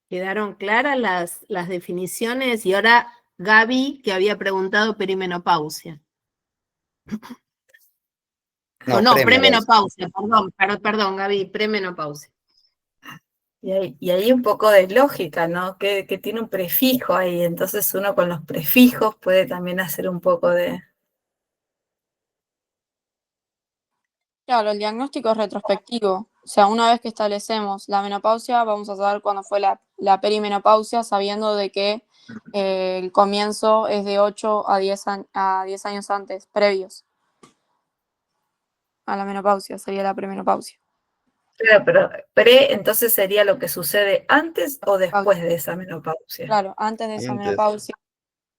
¿Quedaron claras las definiciones? Y ahora Gaby, que había preguntado perimenopausia. No, No, premenopausia. premenopausia, perdón, Gaby, premenopausia. Y hay un poco de lógica, ¿no? Que tiene un prefijo ahí, entonces uno con los prefijos puede también hacer un poco de... Claro, el diagnóstico es retrospectivo, o sea, una vez que establecemos la menopausia, vamos a saber cuándo fue la perimenopausia, sabiendo de que el comienzo es de 8 a 10 años antes, previos a la menopausia, sería la premenopausia. Claro, pero entonces sería lo que sucede antes o después de esa menopausia. Claro, antes de esa Antes. menopausia,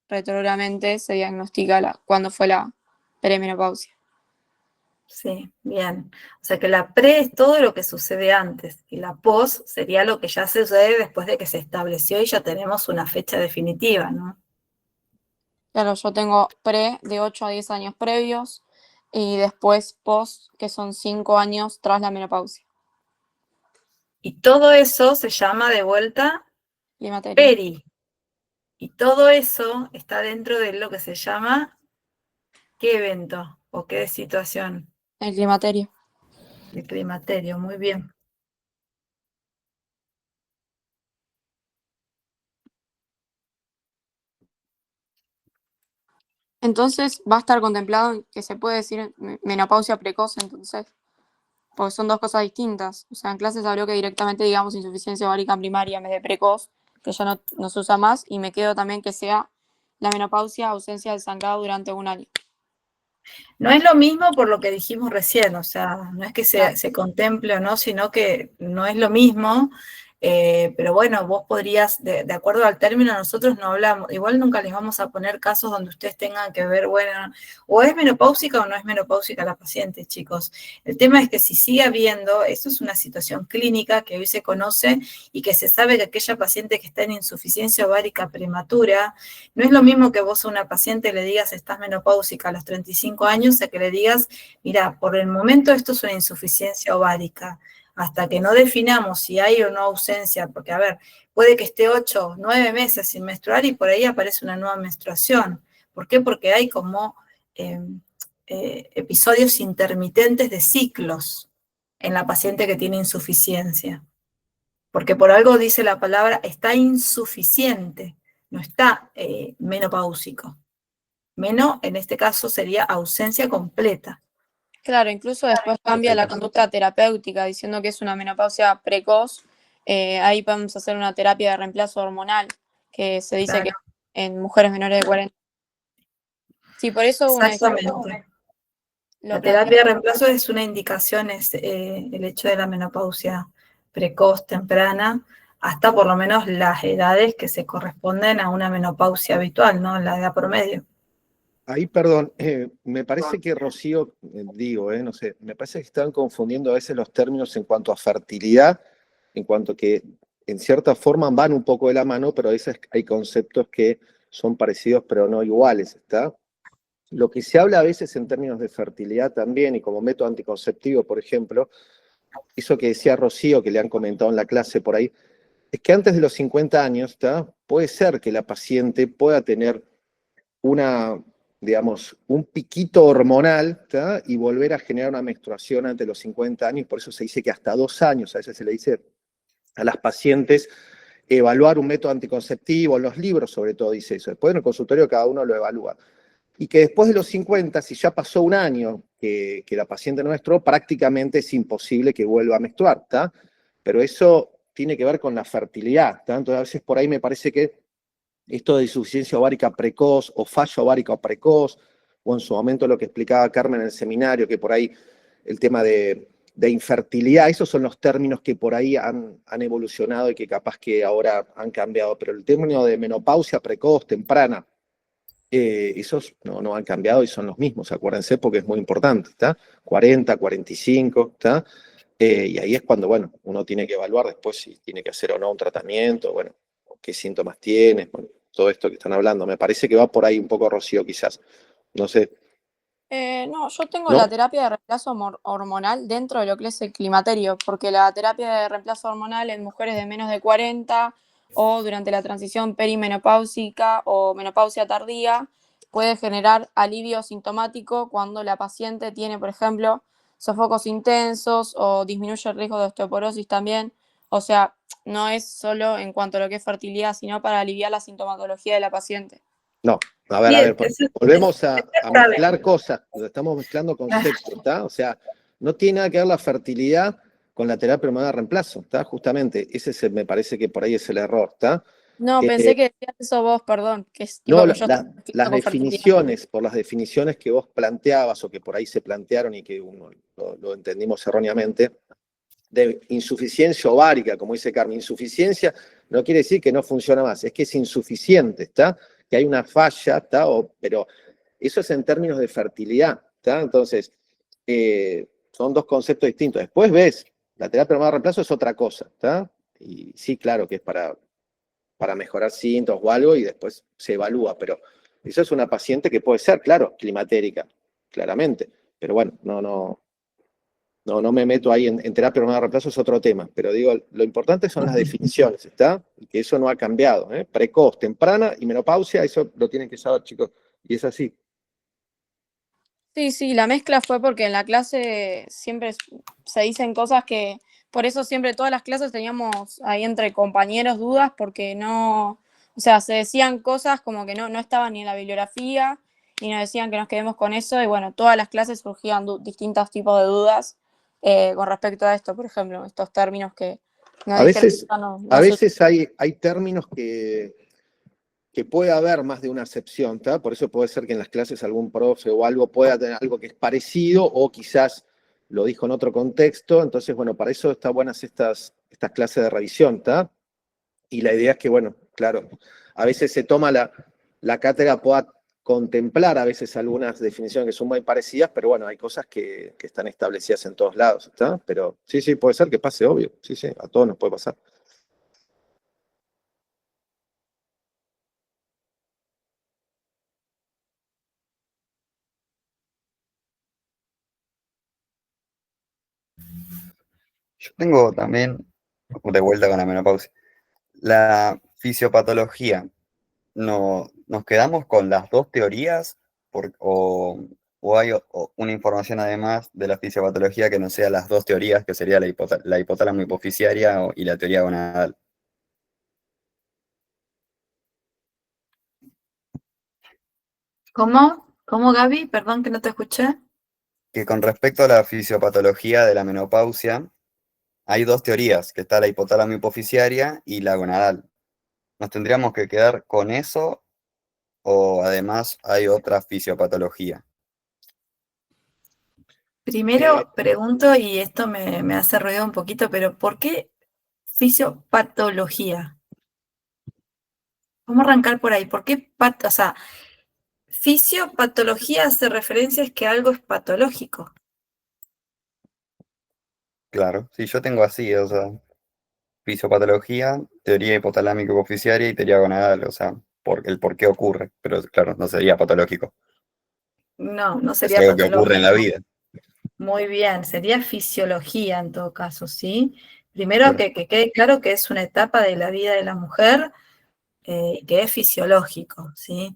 retrógradamente se diagnostica cuándo fue la perimenopausia. Sí, bien. O sea que la pre es todo lo que sucede antes y la post sería lo que ya sucede después de que se estableció y ya tenemos una fecha definitiva, ¿no? Claro, yo tengo pre de 8 a 10 años previos y después post, que son 5 años tras la menopausia. Y todo eso se llama de vuelta Climaterio. peri. Y todo eso está dentro de lo que se llama ¿qué evento o qué situación? El climaterio. El climaterio, muy bien. Entonces va a estar contemplado que se puede decir menopausia precoz, entonces, porque son dos cosas distintas. O sea, en clases habló que directamente digamos insuficiencia ovárica primaria en vez de precoz, que ya no se usa más, y me quedo también que sea la menopausia ausencia del sangrado durante 1 año. No es lo mismo por lo que dijimos recién, o sea, no es que Claro. se contemple o no, sino que no es lo mismo, pero bueno, vos podrías, de acuerdo al término, nosotros no hablamos, igual nunca les vamos a poner casos donde ustedes tengan que ver, bueno, o es menopáusica o no es menopáusica la paciente, chicos. El tema es que si sigue habiendo, esto es una situación clínica que hoy se conoce y que se sabe que aquella paciente que está en insuficiencia ovárica prematura, no es lo mismo que vos a una paciente le digas estás menopáusica a los 35 años, a que le digas, mira, por el momento esto es una insuficiencia ovárica, hasta que no definamos si hay o no ausencia, porque a ver, puede que esté 8, 9 meses sin menstruar y por ahí aparece una nueva menstruación. ¿Por qué? Porque hay como episodios intermitentes de ciclos en la paciente que tiene insuficiencia. Porque por algo dice la palabra, está insuficiente, no está menopáusico. Meno, en este caso, sería ausencia completa. Claro, incluso después cambia la conducta terapéutica, diciendo que es una menopausia precoz. Ahí podemos hacer una terapia de reemplazo hormonal, que se dice Claro. que en mujeres menores de 40. Sí, por eso Exactamente. La terapia de reemplazo es una indicación, es el hecho de la menopausia precoz, temprana, hasta por lo menos las edades que se corresponden a una menopausia habitual, ¿no? La edad promedio. Ahí, perdón, me parece que Rocío, no sé, me parece que están confundiendo a veces los términos en cuanto a fertilidad, en cuanto que en cierta forma van un poco de la mano, pero a veces hay conceptos que son parecidos pero no iguales, ¿está? Lo que se habla a veces en términos de fertilidad también, y como método anticonceptivo, por ejemplo, eso que decía Rocío, que le han comentado en la clase por ahí, es que antes de los 50 años, ¿está? Puede ser que la paciente pueda tener un piquito hormonal, ¿tá? Y volver a generar una menstruación antes de los 50 años, por eso se dice que hasta 2 años, a veces se le dice a las pacientes evaluar un método anticonceptivo, los libros sobre todo dice eso, después en el consultorio cada uno lo evalúa. Y que después de los 50, si ya pasó 1 año que la paciente no menstruó, prácticamente es imposible que vuelva a menstruar, ¿tá? Pero eso tiene que ver con la fertilidad, ¿tá? Entonces a veces por ahí me parece que esto de insuficiencia ovárica precoz o falla ovárica precoz, o en su momento lo que explicaba Carmen en el seminario, que por ahí el tema de infertilidad, esos son los términos que por ahí han evolucionado y que capaz que ahora han cambiado, pero el término de menopausia precoz, temprana, esos no han cambiado y son los mismos, acuérdense, porque es muy importante, ¿está? 40, 45, ¿está? Y ahí es cuando, bueno, uno tiene que evaluar después si tiene que hacer o no un tratamiento, bueno, qué síntomas tienes, bueno, todo esto que están hablando. Me parece que va por ahí un poco, Rocío, quizás. No sé. No, yo tengo ¿No? la terapia de reemplazo hormonal dentro de lo que es el climaterio, porque la terapia de reemplazo hormonal en mujeres de menos de 40 o durante la transición perimenopáusica o menopausia tardía puede generar alivio sintomático cuando la paciente tiene, por ejemplo, sofocos intensos o disminuye el riesgo de osteoporosis también. O sea, no es solo en cuanto a lo que es fertilidad, sino para aliviar la sintomatología de la paciente. No, a ver, volvemos a mezclar cosas, estamos mezclando conceptos, ¿está? O sea, no tiene nada que ver la fertilidad con la terapia hormonal de reemplazo, ¿está? Justamente, ese me parece que por ahí es el error, ¿está? No, pensé que decías eso vos, perdón. Que es tipo no, que yo las definiciones, por las definiciones que vos planteabas o que por ahí se plantearon y que uno lo entendimos erróneamente, de insuficiencia ovárica, como dice Carmen, insuficiencia no quiere decir que no funciona más, es que es insuficiente, ¿está? Que hay una falla, ¿está? Pero eso es en términos de fertilidad, ¿está? Entonces, son dos conceptos distintos. Después ves, la terapia hormonal de reemplazo es otra cosa, ¿está? Y sí, claro que es para mejorar síntomas o algo y después se evalúa, pero eso es una paciente que puede ser, claro, climatérica, claramente. Pero bueno, no me meto ahí en terapia hormonal de reemplazo, es otro tema. Pero digo, lo importante son las definiciones, ¿está? Y que eso no ha cambiado, ¿eh? Precoz, temprana y menopausia, eso lo tienen que saber, chicos. Y es así. Sí, sí, la mezcla fue porque en la clase siempre se dicen cosas que, por eso siempre todas las clases teníamos ahí entre compañeros dudas, porque no, o sea, se decían cosas como que no estaban ni en la bibliografía, y nos decían que nos quedemos con eso, y bueno, todas las clases surgían distintos tipos de dudas con respecto a esto, por ejemplo, estos términos que nos A dijeron veces, que no a se veces hay términos que puede haber más de una acepción, ¿tá? Por eso puede ser que en las clases algún profe o algo pueda tener algo que es parecido o quizás lo dijo en otro contexto. Entonces, bueno, para eso están buenas estas clases de revisión, ¿tá? Y la idea es que, bueno, claro, a veces se toma la cátedra, pueda contemplar a veces algunas definiciones que son muy parecidas, pero bueno, hay cosas que están establecidas en todos lados, ¿está? Pero sí, puede ser que pase, obvio, sí, a todos nos puede pasar. Yo tengo también, de vuelta con la menopausia, la fisiopatología. No, ¿nos quedamos con las dos teorías o hay una información además de la fisiopatología que no sea las dos teorías, que sería la hipotálamo hipoficiaria y la teoría gonadal? ¿Cómo? ¿Cómo, Gaby? Perdón que no te escuché. Que con respecto a la fisiopatología de la menopausia, hay dos teorías, que está la hipotálamo hipoficiaria y la gonadal. ¿Nos tendríamos que quedar con eso o además hay otra fisiopatología? Primero pregunto, y esto me hace ruido un poquito, pero ¿por qué fisiopatología? Vamos a arrancar por ahí. ¿Por qué o sea, fisiopatología hace referencia a que algo es patológico? Claro, sí, yo tengo así, o sea, fisiopatología, teoría hipotalámica hipoficiaria y teoría gonadal, o sea, el por qué ocurre, pero claro, no sería patológico, No es sería algo que ocurre en la patológico. vida. Muy bien, sería fisiología en todo caso, ¿sí? Primero Claro. que quede claro que es una etapa de la vida de la mujer que es fisiológico, ¿sí?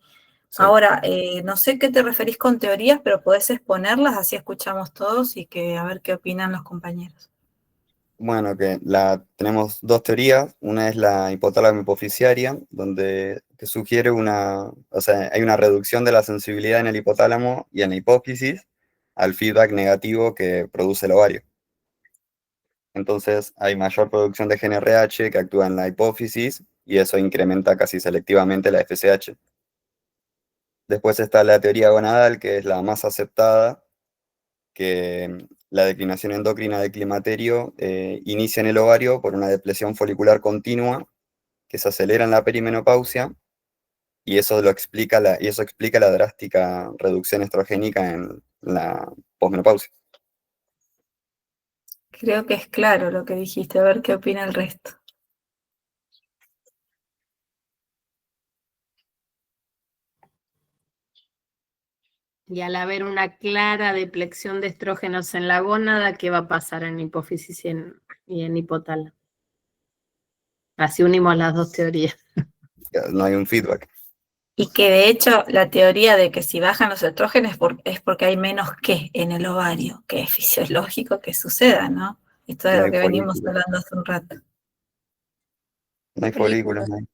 Sí. Ahora, no sé qué te referís con teorías, pero podés exponerlas, así escuchamos todos y que a ver qué opinan los compañeros. Bueno, tenemos dos teorías, una es la hipotálamo hipoficiaria, que sugiere o sea, hay una reducción de la sensibilidad en el hipotálamo y en la hipófisis al feedback negativo que produce el ovario. Entonces hay mayor producción de GnRH que actúa en la hipófisis y eso incrementa casi selectivamente la FSH. Después está la teoría gonadal, que es la más aceptada, que la declinación endocrina del climaterio inicia en el ovario por una depresión folicular continua que se acelera en la perimenopausia y eso explica la drástica reducción estrogénica en la posmenopausia. Creo que es claro lo que dijiste, a ver qué opina el resto. Y al haber una clara depleción de estrógenos en la gónada, ¿qué va a pasar en hipófisis y en hipotálamo? Así unimos las dos teorías. No hay un feedback. Y que de hecho la teoría de que si bajan los estrógenos es porque hay menos que en el ovario, que es fisiológico que suceda, ¿no? Esto es No lo hay que venimos folículos. hablando hace un rato. No hay folículos, no hay.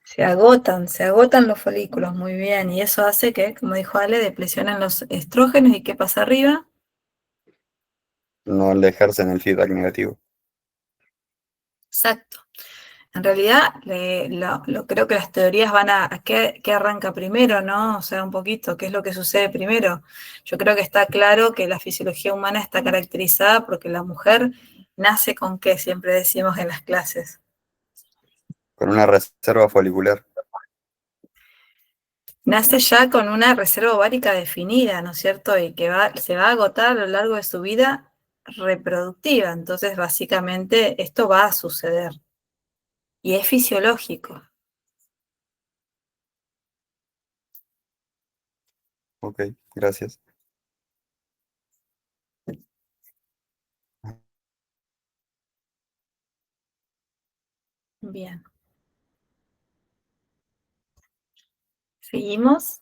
Se agotan los folículos, muy bien, y eso hace que, como dijo Ale, deplesionen los estrógenos, ¿y qué pasa arriba? No le ejercen el feedback negativo. Exacto. En realidad, creo que las teorías van a ¿qué arranca primero, no? O sea, un poquito, ¿qué es lo que sucede primero? Yo creo que está claro que la fisiología humana está caracterizada porque la mujer nace con ¿qué? Siempre decimos en las clases. Con una reserva folicular. nace ya con una reserva ovárica definida, ¿no es cierto? Y que se va a agotar a lo largo de su vida reproductiva. Entonces, básicamente, esto va a suceder. Y es fisiológico. Ok, gracias. Bien. Seguimos.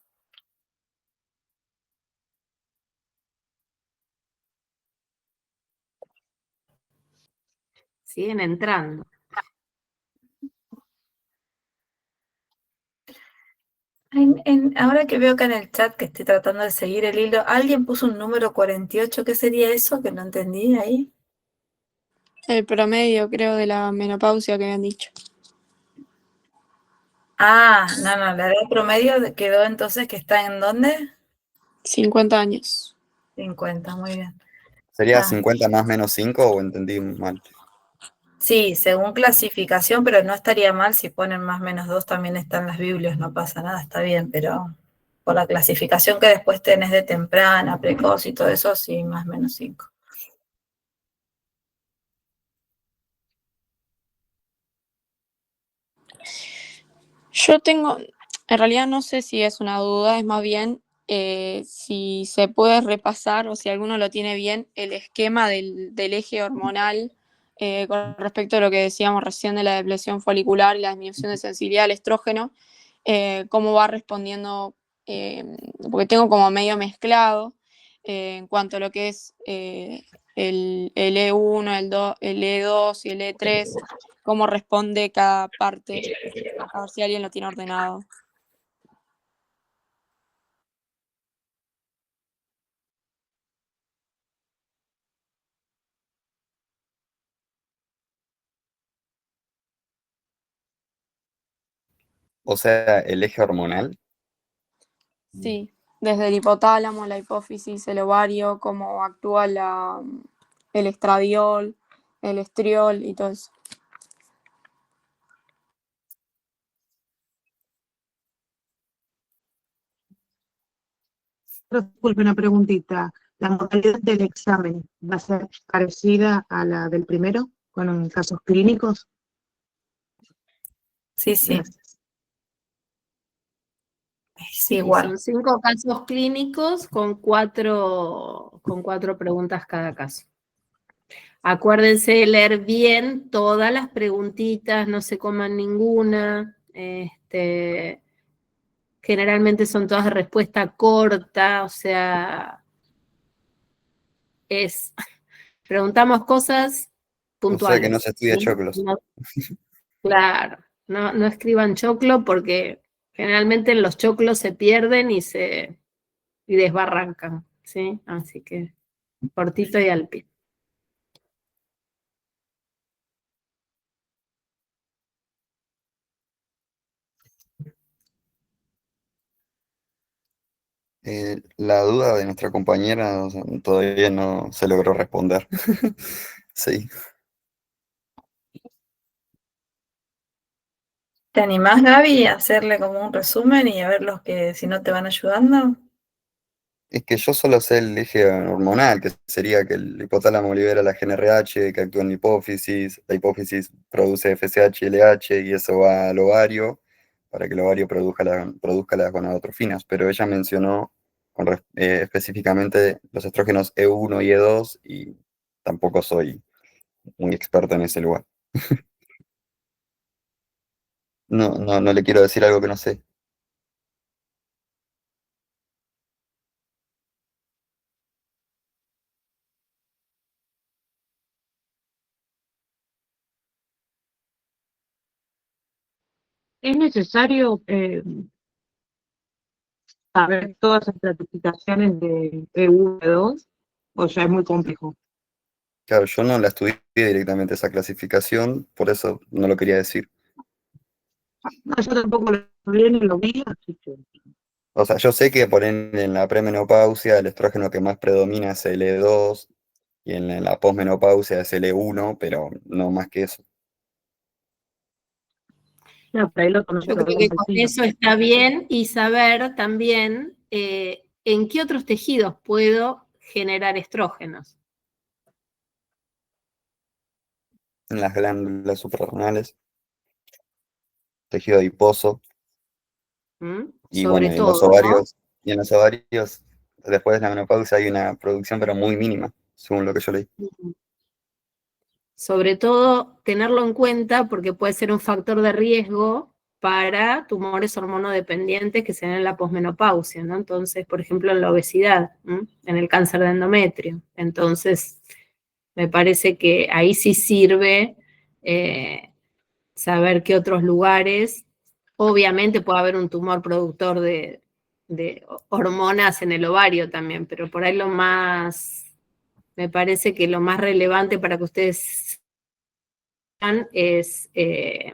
Siguen entrando. Ahora que veo acá en el chat que estoy tratando de seguir el hilo, alguien puso un número 48, ¿qué sería eso? Que no entendí ahí. El promedio, creo, de la menopausia que habían dicho. Ah, no, la edad promedio quedó entonces que está en ¿dónde? 50 años. 50, muy bien. ¿Sería Ah. 50 más menos 5 o entendí mal? Sí, según clasificación, pero no estaría mal si ponen más menos 2, también están las Biblias, no pasa nada, está bien, pero por la clasificación que después tenés de temprana, precoz y todo eso, sí, más menos 5. Yo tengo, en realidad no sé si es una duda, es más bien si se puede repasar o si alguno lo tiene bien, el esquema del eje hormonal con respecto a lo que decíamos recién de la depresión folicular y la disminución de sensibilidad al estrógeno, cómo va respondiendo, porque tengo como medio mezclado en cuanto a lo que es el E1, el E2 y el E3, cómo responde cada parte. A ver si alguien lo tiene ordenado. O sea, el eje hormonal. Sí, desde el hipotálamo, la hipófisis, el ovario, cómo actúa el estradiol, el estriol y todo eso. Disculpe, una preguntita. ¿La modalidad del examen va a ser parecida a la del primero, con casos clínicos? Sí, sí. Gracias. Es Sí, igual. son 5 casos clínicos con 4 preguntas cada caso. Acuérdense de leer bien todas las preguntitas, no se coman ninguna. Generalmente son todas de respuesta corta, o sea, preguntamos cosas puntuales. O sea que no se estudia ¿sí? choclos. Claro, no escriban choclo porque generalmente los choclos se pierden y desbarrancan, ¿sí? Así que cortito y al pie. La duda de nuestra compañera, o sea, todavía no se logró responder. Sí. ¿Te animás, Gaby, a hacerle como un resumen y a ver los que si no te van ayudando? Es que yo solo sé el eje hormonal, que sería que el hipotálamo libera la GnRH, que actúa en la hipófisis produce FSH y LH y eso va al ovario para que el ovario produzca las gonadotrofinas, pero ella mencionó específicamente los estrógenos E1 y E2 y tampoco soy muy experto en ese lugar. No le quiero decir algo que no sé. ¿Es necesario saber todas las clasificaciones de E1 y E2 o ya es muy complejo? Claro, yo no la estudié directamente esa clasificación, por eso no lo quería decir. No, yo tampoco lo estudié ni lo vi, así que... O sea, yo sé que por en la premenopausia el estrógeno que más predomina es el E2 y en la posmenopausia es el E1, pero no más que eso. No, pero ahí lo tomé Yo por creo algún que con tejido. eso está bien y saber también en qué otros tejidos puedo generar estrógenos. En las glándulas suprarrenales, tejido adiposo, y bueno, Sobre en los todo, ¿no? ovarios, y en los ovarios, después de la menopausia hay una producción, pero muy mínima, según lo que yo leí. Sobre todo tenerlo en cuenta porque puede ser un factor de riesgo para tumores hormonodependientes que se dan en la posmenopausia, ¿no? Entonces, por ejemplo, en la obesidad, en el cáncer de endometrio. Entonces, me parece que ahí sí sirve saber qué otros lugares. Obviamente puede haber un tumor productor de hormonas en el ovario también, pero por ahí me parece que lo más relevante para que ustedes sepan es que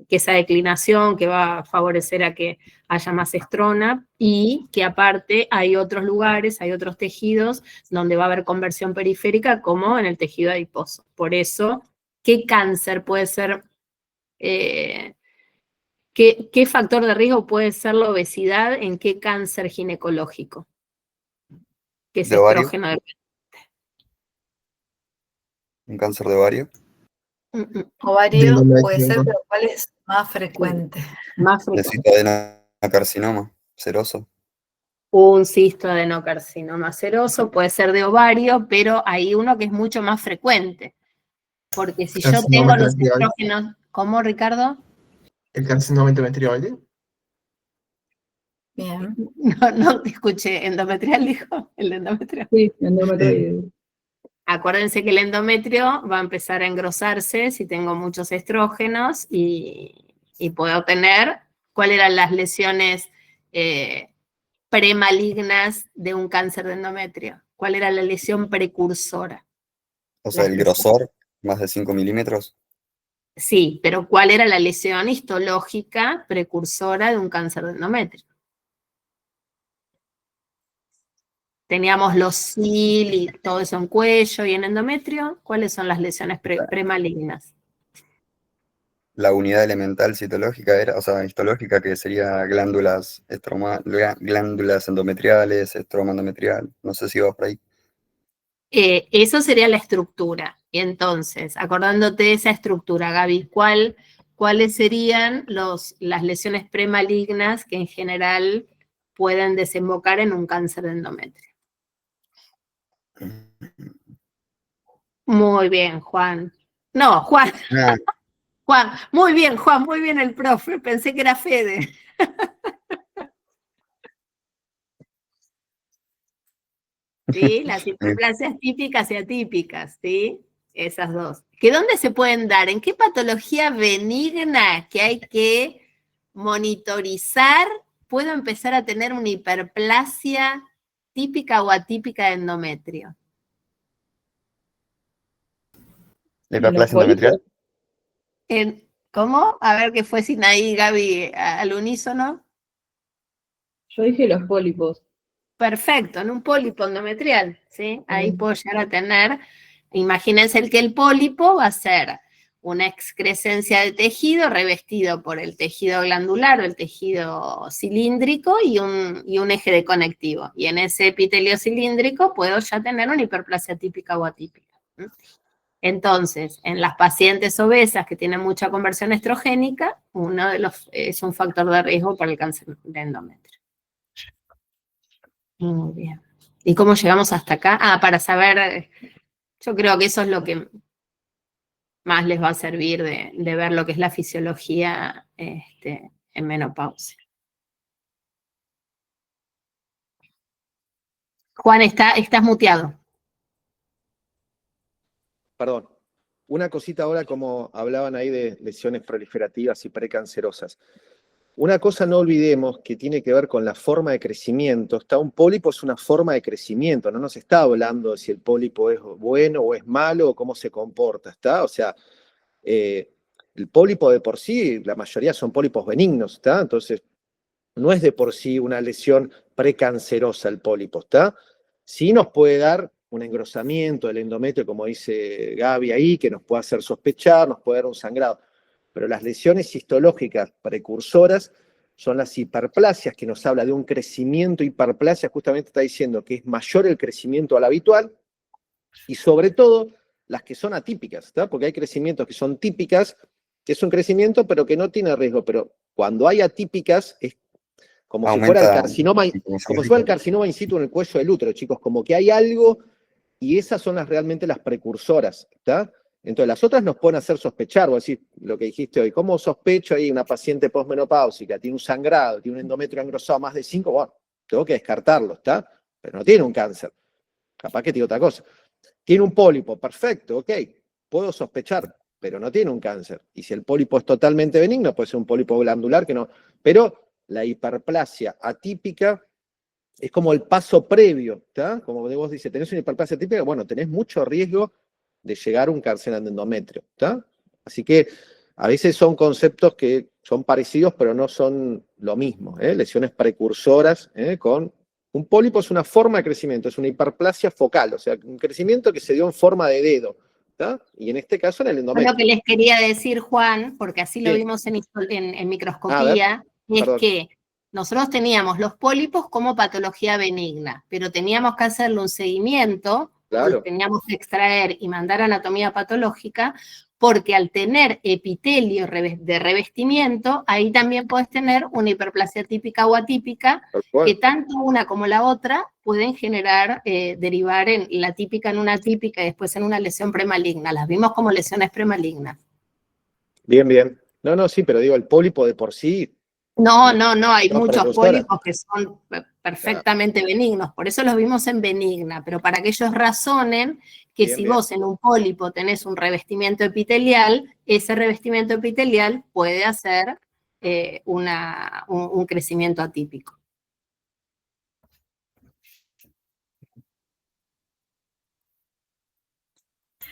esa declinación que va a favorecer a que haya más estrona y que aparte hay otros lugares, hay otros tejidos donde va a haber conversión periférica como en el tejido adiposo. Por eso, ¿qué cáncer puede ser? ¿Qué factor de riesgo puede ser la obesidad en qué cáncer ginecológico? Que es ¿De ovario? estrógeno dependiente. ¿Un cáncer de ovario? Ovario puede ser, pero ¿cuál es más frecuente? Más De frecuente. citoadenocarcinoma seroso. Un cistoadenocarcinoma seroso puede ser de ovario, pero hay uno que es mucho más frecuente. Porque si yo tengo los estrógenos, ¿cómo, Ricardo? ¿El carcinoma endometrioide? Bien. No te escuché, ¿endometrial dijo? ¿El de endometrio? Sí, endometrioide. Acuérdense que el endometrio va a empezar a engrosarse si tengo muchos estrógenos y puedo tener, ¿cuáles eran las lesiones premalignas de un cáncer de endometrio? ¿Cuál era la lesión precursora? O sea, el grosor, más de 5 milímetros. Sí, pero ¿cuál era la lesión histológica precursora de un cáncer de endometrio? Teníamos los SIL y todo eso en cuello y en endometrio. ¿Cuáles son las lesiones premalignas? La unidad elemental citológica era, o sea, histológica, que sería glándulas endometriales, estroma endometrial. No sé si vas por ahí. Eso sería la estructura. Y entonces, acordándote de esa estructura, Gaby, ¿cuáles serían las lesiones premalignas que en general pueden desembocar en un cáncer de endometrio? Muy bien, Juan. No, Juan. Juan, muy bien, Juan, muy bien el profe. Pensé que era Fede. ¿Sí? Las hiperplasias típicas y atípicas, ¿sí? Esas dos. ¿Que dónde se pueden dar? ¿En qué patología benigna que hay que monitorizar puedo empezar a tener una hiperplasia típica o atípica de endometrio? ¿La hiperplasia endometrial? ¿Cómo? A ver qué fue sin ahí, Gaby, al unísono. Yo dije los pólipos. Perfecto, en un pólipo endometrial, ¿sí? Ahí puedo llegar a tener, imagínense que el pólipo va a ser una excrescencia de tejido revestido por el tejido glandular o el tejido cilíndrico y un eje de conectivo. Y en ese epitelio cilíndrico puedo ya tener una hiperplasia típica o atípica. Entonces, en las pacientes obesas que tienen mucha conversión estrogénica, es un factor de riesgo para el cáncer de endometrio. Muy bien. ¿Y cómo llegamos hasta acá? Para saber, yo creo que eso es lo que más les va a servir de ver lo que es la fisiología en menopausia. Juan, estás muteado. Perdón. Una cosita ahora, como hablaban ahí de lesiones proliferativas y precancerosas. Una cosa no olvidemos que tiene que ver con la forma de crecimiento. Un pólipo es una forma de crecimiento, no nos está hablando de si el pólipo es bueno o es malo o cómo se comporta, ¿está? O sea, el pólipo de por sí, la mayoría son pólipos benignos, ¿está? Entonces, no es de por sí una lesión precancerosa el pólipo, ¿está? Sí nos puede dar un engrosamiento del endometrio, como dice Gaby ahí, que nos puede hacer sospechar, nos puede dar un sangrado. pero las lesiones histológicas precursoras son las hiperplasias, que nos habla de un crecimiento hiperplasia, justamente está diciendo que es mayor el crecimiento al habitual, y sobre todo las que son atípicas, ¿tá? Porque hay crecimientos que son típicas, que es un crecimiento pero que no tiene riesgo, pero cuando hay atípicas es como si fuera el carcinoma, como si fuera el carcinoma in situ en el cuello del útero, chicos, como que hay algo, y esas son realmente las precursoras, ¿está? Entonces las otras nos pueden hacer sospechar, vos decís lo que dijiste hoy, ¿cómo sospecho ahí una paciente posmenopáusica, tiene un sangrado, tiene un endometrio engrosado más de 5? Bueno, tengo que descartarlo, ¿está? Pero no tiene un cáncer, capaz que tiene otra cosa. Tiene un pólipo, perfecto, ok, puedo sospechar, pero no tiene un cáncer. Y si el pólipo es totalmente benigno, puede ser un pólipo glandular que no. Pero la hiperplasia atípica es como el paso previo, ¿está? Como vos dices, tenés una hiperplasia atípica, bueno, tenés mucho riesgo de llegar a un cáncer de endometrio, ¿está? Así que a veces son conceptos que son parecidos, pero no son lo mismo, ¿eh? Lesiones precursoras, con... Un pólipo es una forma de crecimiento, es una hiperplasia focal, o sea, un crecimiento que se dio en forma de dedo, ¿tá? Y en este caso en el endometrio. Lo que les quería decir, Juan, porque así lo vimos en microscopía, es que nosotros teníamos los pólipos como patología benigna, pero teníamos que hacerle un seguimiento, los teníamos que extraer y mandar a anatomía patológica, porque al tener epitelio de revestimiento, ahí también puedes tener una hiperplasia típica o atípica, que tanto una como la otra pueden generar, derivar en la típica en una atípica y después en una lesión premaligna. Las vimos como lesiones premalignas. Bien, bien. No, no, sí, pero digo, el pólipo de por sí... No, hay muchos pólipos que son perfectamente benignos, por eso los vimos en benigna, pero para que ellos razonen que si vos en un pólipo tenés un revestimiento epitelial, ese revestimiento epitelial puede hacer un crecimiento atípico.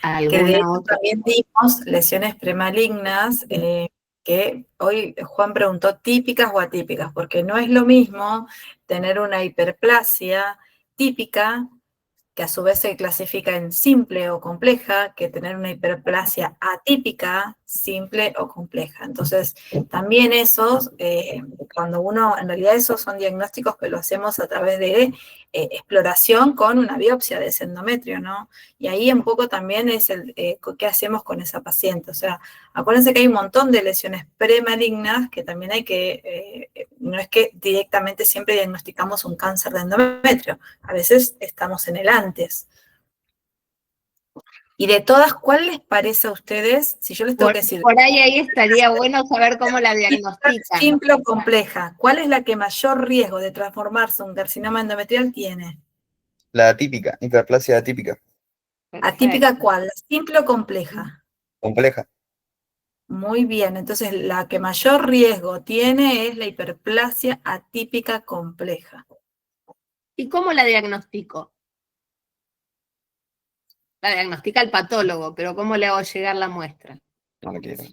Que de hecho también vimos lesiones premalignas, que hoy Juan preguntó típicas o atípicas, porque no es lo mismo tener una hiperplasia típica, que a su vez se clasifica en simple o compleja, que tener una hiperplasia atípica, simple o compleja. Entonces, también esos, cuando uno, en realidad esos son diagnósticos que lo hacemos a través de exploración con una biopsia de ese endometrio, ¿no? Y ahí un poco también es qué hacemos con esa paciente. O sea, acuérdense que hay un montón de lesiones premalignas que también hay que, no es que directamente siempre diagnosticamos un cáncer de endometrio, a veces estamos en el antes. Y de todas, ¿cuál les parece a ustedes? Si yo les tengo que decir... Por ahí estaría bueno saber cómo la diagnostican. Simple o compleja, ¿cuál es la que mayor riesgo de transformarse en un carcinoma endometrial tiene? La atípica, hiperplasia atípica. ¿Atípica cuál? ¿Simple o compleja? Compleja. Muy bien, entonces la que mayor riesgo tiene es la hiperplasia atípica compleja. ¿Y cómo la diagnostico? La diagnostica el patólogo, pero ¿cómo le hago llegar la muestra? No quiero.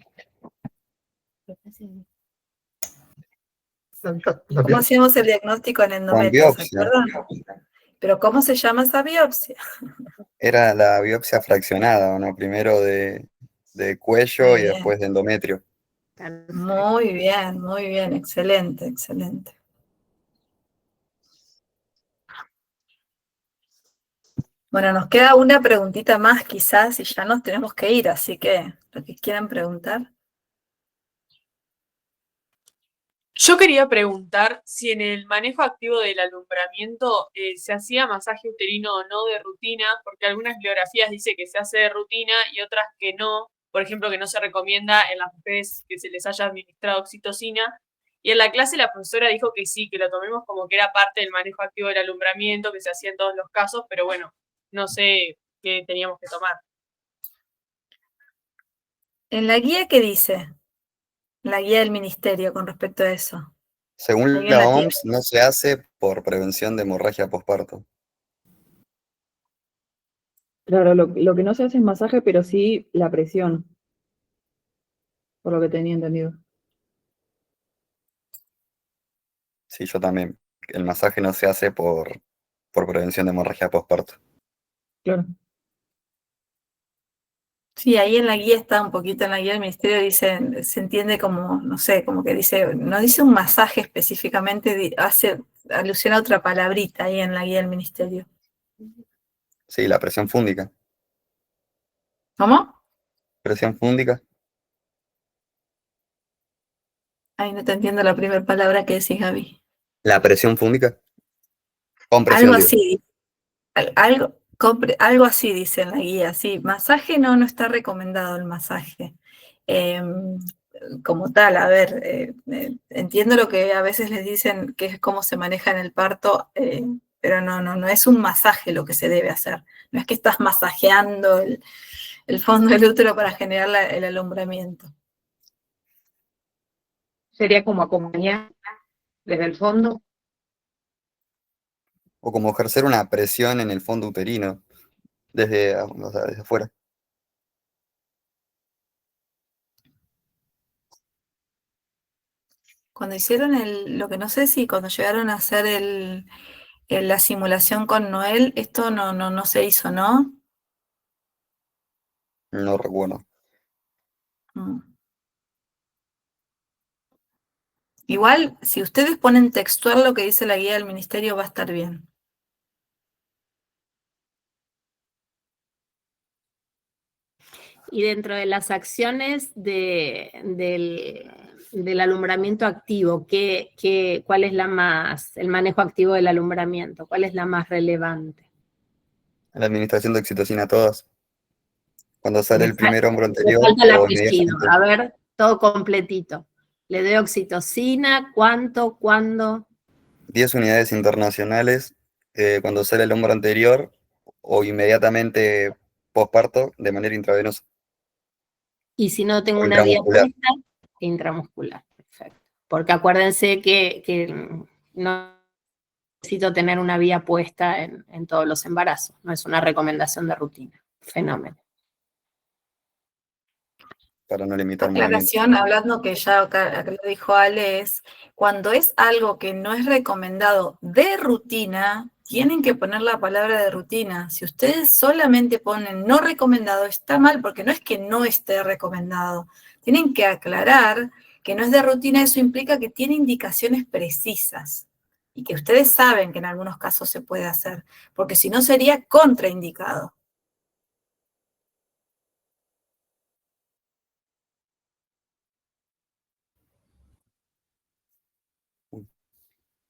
¿Cómo hacíamos el diagnóstico en endometrio? ¿Se acuerdan? Pero ¿cómo se llama esa biopsia? Era la biopsia fraccionada, ¿no? Primero de cuello y después de endometrio. Muy bien, excelente, excelente. Bueno, nos queda una preguntita más quizás y ya nos tenemos que ir, así que lo que quieran preguntar. Yo quería preguntar si en el manejo activo del alumbramiento se hacía masaje uterino o no de rutina, porque algunas bibliografías dice que se hace de rutina y otras que no, por ejemplo que no se recomienda en las mujeres que se les haya administrado oxitocina, y en la clase la profesora dijo que sí, que lo tomemos como que era parte del manejo activo del alumbramiento, que se hacía en todos los casos, pero bueno, no sé qué teníamos que tomar. ¿En la guía qué dice? La guía del ministerio con respecto a eso. Según la OMS, no se hace por prevención de hemorragia posparto. Claro, lo que no se hace es masaje, pero sí la presión, por lo que tenía entendido. Sí, yo también. El masaje no se hace por prevención de hemorragia posparto. Claro. Sí, ahí en la guía está un poquito, en la guía del ministerio dice, se entiende como, no sé, como que dice, no dice un masaje específicamente, hace alusión a otra palabrita ahí en la guía del ministerio. Sí, la presión fúndica. ¿Cómo? Presión fúndica. Ahí no te entiendo la primera palabra que decís, Gaby. La presión fúndica. Con presión, Algo digo. así, algo así dice en la guía, sí. Masaje no está recomendado el masaje. Como tal, a ver, entiendo lo que a veces les dicen que es cómo se maneja en el parto, pero no es un masaje lo que se debe hacer. No es que estás masajeando el fondo del útero para generar el alumbramiento. Sería como acompañar desde el fondo. O como ejercer una presión en el fondo uterino, desde afuera. Cuando hicieron lo que no sé si cuando llegaron a hacer la simulación con Noel, esto no se hizo, ¿no? No recuerdo. Igual, si ustedes ponen textual lo que dice la guía del ministerio, va a estar bien. Y dentro de las acciones del alumbramiento activo, ¿cuál es el manejo activo del alumbramiento? ¿Cuál es la más relevante? La administración de oxitocina a todas. Cuando sale el primer hombro Me anterior falta el o apellido. inmediatamente. A ver, todo completito. Le doy oxitocina, ¿cuánto, cuándo? 10 unidades internacionales cuando sale el hombro anterior o inmediatamente posparto de manera intravenosa. Y si no tengo O una vía intramuscular. puesta, intramuscular. Perfecto. Porque acuérdense que no necesito tener una vía puesta en todos los embarazos. No es una recomendación de rutina. Fenómeno. Para no limitar movimiento. Aclaración, hablando que ya acá lo dijo Ale, es cuando es algo que no es recomendado de rutina, tienen que poner la palabra de rutina. Si ustedes solamente ponen no recomendado, está mal, porque no es que no esté recomendado. Tienen que aclarar que no es de rutina, eso implica que tiene indicaciones precisas y que ustedes saben que en algunos casos se puede hacer, porque si no sería contraindicado.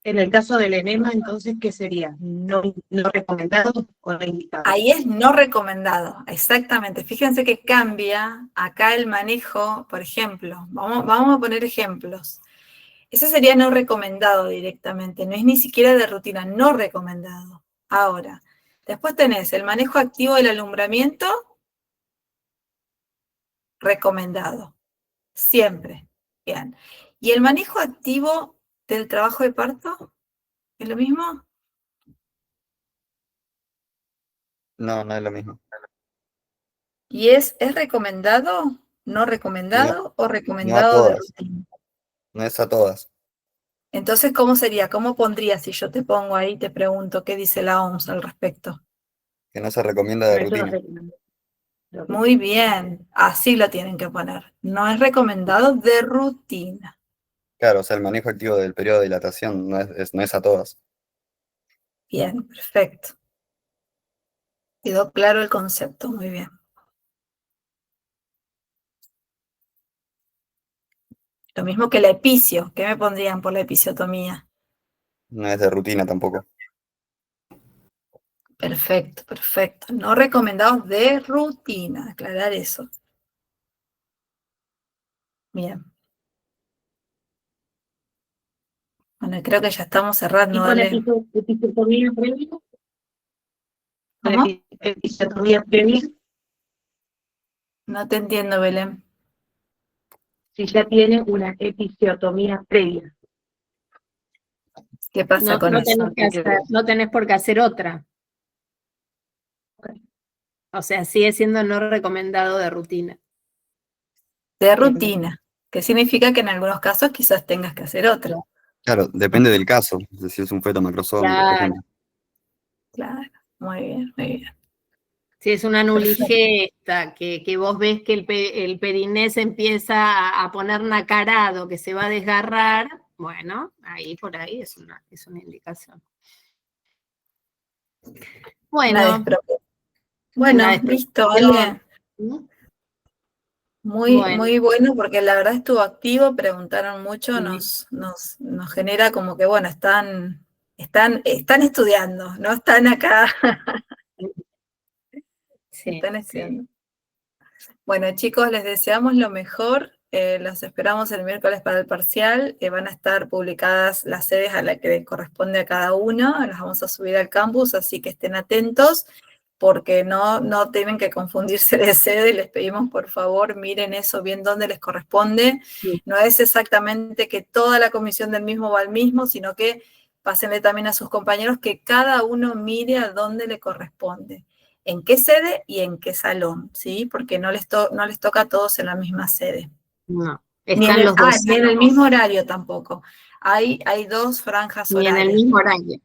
En el caso del enema, entonces, ¿qué sería? ¿No recomendado o no indicado? Ahí es no recomendado, exactamente. Fíjense que cambia acá el manejo, por ejemplo, vamos a poner ejemplos. Ese sería no recomendado directamente, no es ni siquiera de rutina, no recomendado. Ahora, después tenés el manejo activo del alumbramiento, recomendado, siempre. Bien. ¿Y el manejo activo del trabajo de parto? ¿Es lo mismo? No es lo mismo. ¿Y es recomendado, no recomendado o No a recomendado de todas. rutina? No es a todas. Entonces, ¿cómo sería? ¿Cómo pondría si yo te pongo ahí y te pregunto qué dice la OMS al respecto? Que no se recomienda de rutina. Muy bien, así lo tienen que poner. No es recomendado de rutina. Claro, o sea, el manejo activo del periodo de dilatación no es a todas. Bien, perfecto. Quedó claro el concepto, muy bien. Lo mismo que la epicio. ¿Qué me pondrían por la episiotomía? No es de rutina tampoco. Perfecto, perfecto. No recomendados de rutina, aclarar eso. Bien. Bueno, creo que ya estamos cerrando, ¿Y con dale. episiotomía previa? ¿Cómo? Episiotomía previa, No te entiendo, Belén. si ya tiene una episiotomía previa. ¿Qué pasa con eso? No tenés por qué hacer otra. O sea, sigue siendo no recomendado de rutina. De rutina, que significa que en algunos casos quizás tengas que hacer otra. Claro, depende del caso. Si es un feto macrosómico, por ejemplo. Claro, muy bien, muy bien. Sí, es una nuligesta, que vos ves que el periné se empieza a poner nacarado, que se va a desgarrar, bueno, ahí por ahí es una indicación. Bueno, bueno, una listo, desprotección. Ale. Muy, Bueno. muy bueno, porque la verdad estuvo activo, preguntaron mucho, Sí. nos genera como que, bueno, están estudiando, no están acá. Están estudiando. Bueno, chicos, les deseamos lo mejor. Los esperamos el miércoles para el parcial. Van a estar publicadas las sedes a las que les corresponde a cada uno. Las vamos a subir al campus, así que estén atentos, porque no tienen que confundirse de sede. Les pedimos, por favor, miren eso bien dónde les corresponde. Sí. No es exactamente que toda la comisión del mismo va al mismo, sino que pásenle también a sus compañeros que cada uno mire a dónde le corresponde, en qué sede y en qué salón, ¿sí? Porque no les toca a todos en la misma sede. No, están los dos. Ni en el mismo horario tampoco. Hay 2 franjas horarias. Ni en el mismo horario.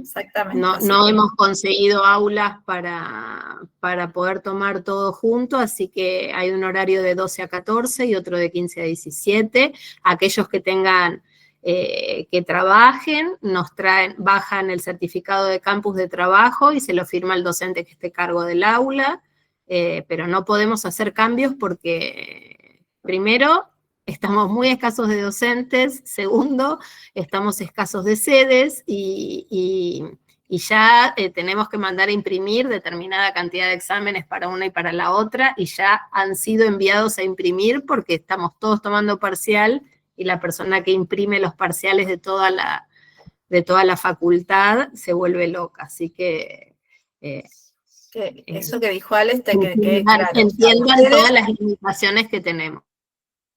Exactamente. No hemos conseguido aulas para poder tomar todo junto, así que hay un horario de 12 a 14 y otro de 15 a 17. Aquellos que tengan, que trabajen, bajan el certificado de campus de trabajo y se lo firma el docente que esté a cargo del aula, pero no podemos hacer cambios porque, primero, estamos muy escasos de docentes, segundo, estamos escasos de sedes y ya tenemos que mandar a imprimir determinada cantidad de exámenes para una y para la otra, y ya han sido enviados a imprimir porque estamos todos tomando parcial y la persona que imprime los parciales de toda la facultad se vuelve loca, así que... eso que dijo Alex, que quede claro. Entiendan todas las limitaciones que tenemos.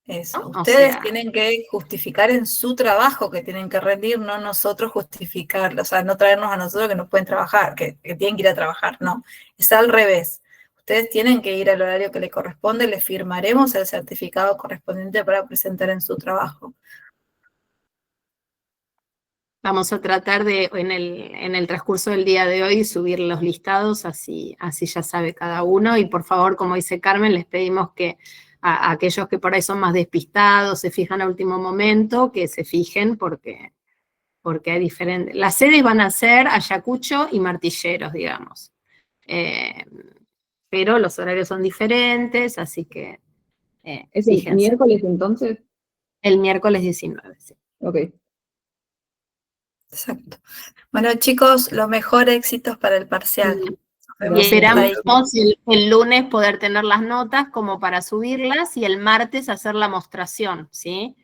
Eso, ¿no? ustedes tienen que justificar en su trabajo que tienen que rendir, no nosotros justificarlo, o sea, no traernos a nosotros que no pueden trabajar, que tienen que ir a trabajar, no, es al revés. Ustedes tienen que ir al horario que les corresponde, les firmaremos el certificado correspondiente para presentar en su trabajo. Vamos a tratar de, en el transcurso del día de hoy, subir los listados, así ya sabe cada uno, y por favor, como dice Carmen, les pedimos que a aquellos que por ahí son más despistados, se fijan a último momento, que se fijen porque hay diferentes... Las sedes van a ser Ayacucho y Martilleros, digamos. Pero los horarios son diferentes, así que ¿Es el miércoles entonces? El miércoles 19, sí. Ok. Exacto. Bueno, chicos, los mejores éxitos para el parcial. Y esperamos el lunes poder tener las notas como para subirlas y el martes hacer la mostración, ¿sí?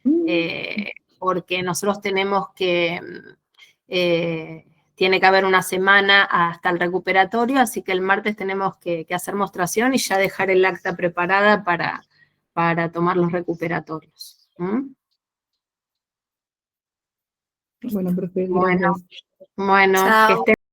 Porque nosotros tenemos que, tiene que haber una semana hasta el recuperatorio, así que el martes tenemos que hacer mostración y ya dejar el acta preparada para tomar los recuperatorios. Bueno, profe, gracias. Bueno, que estén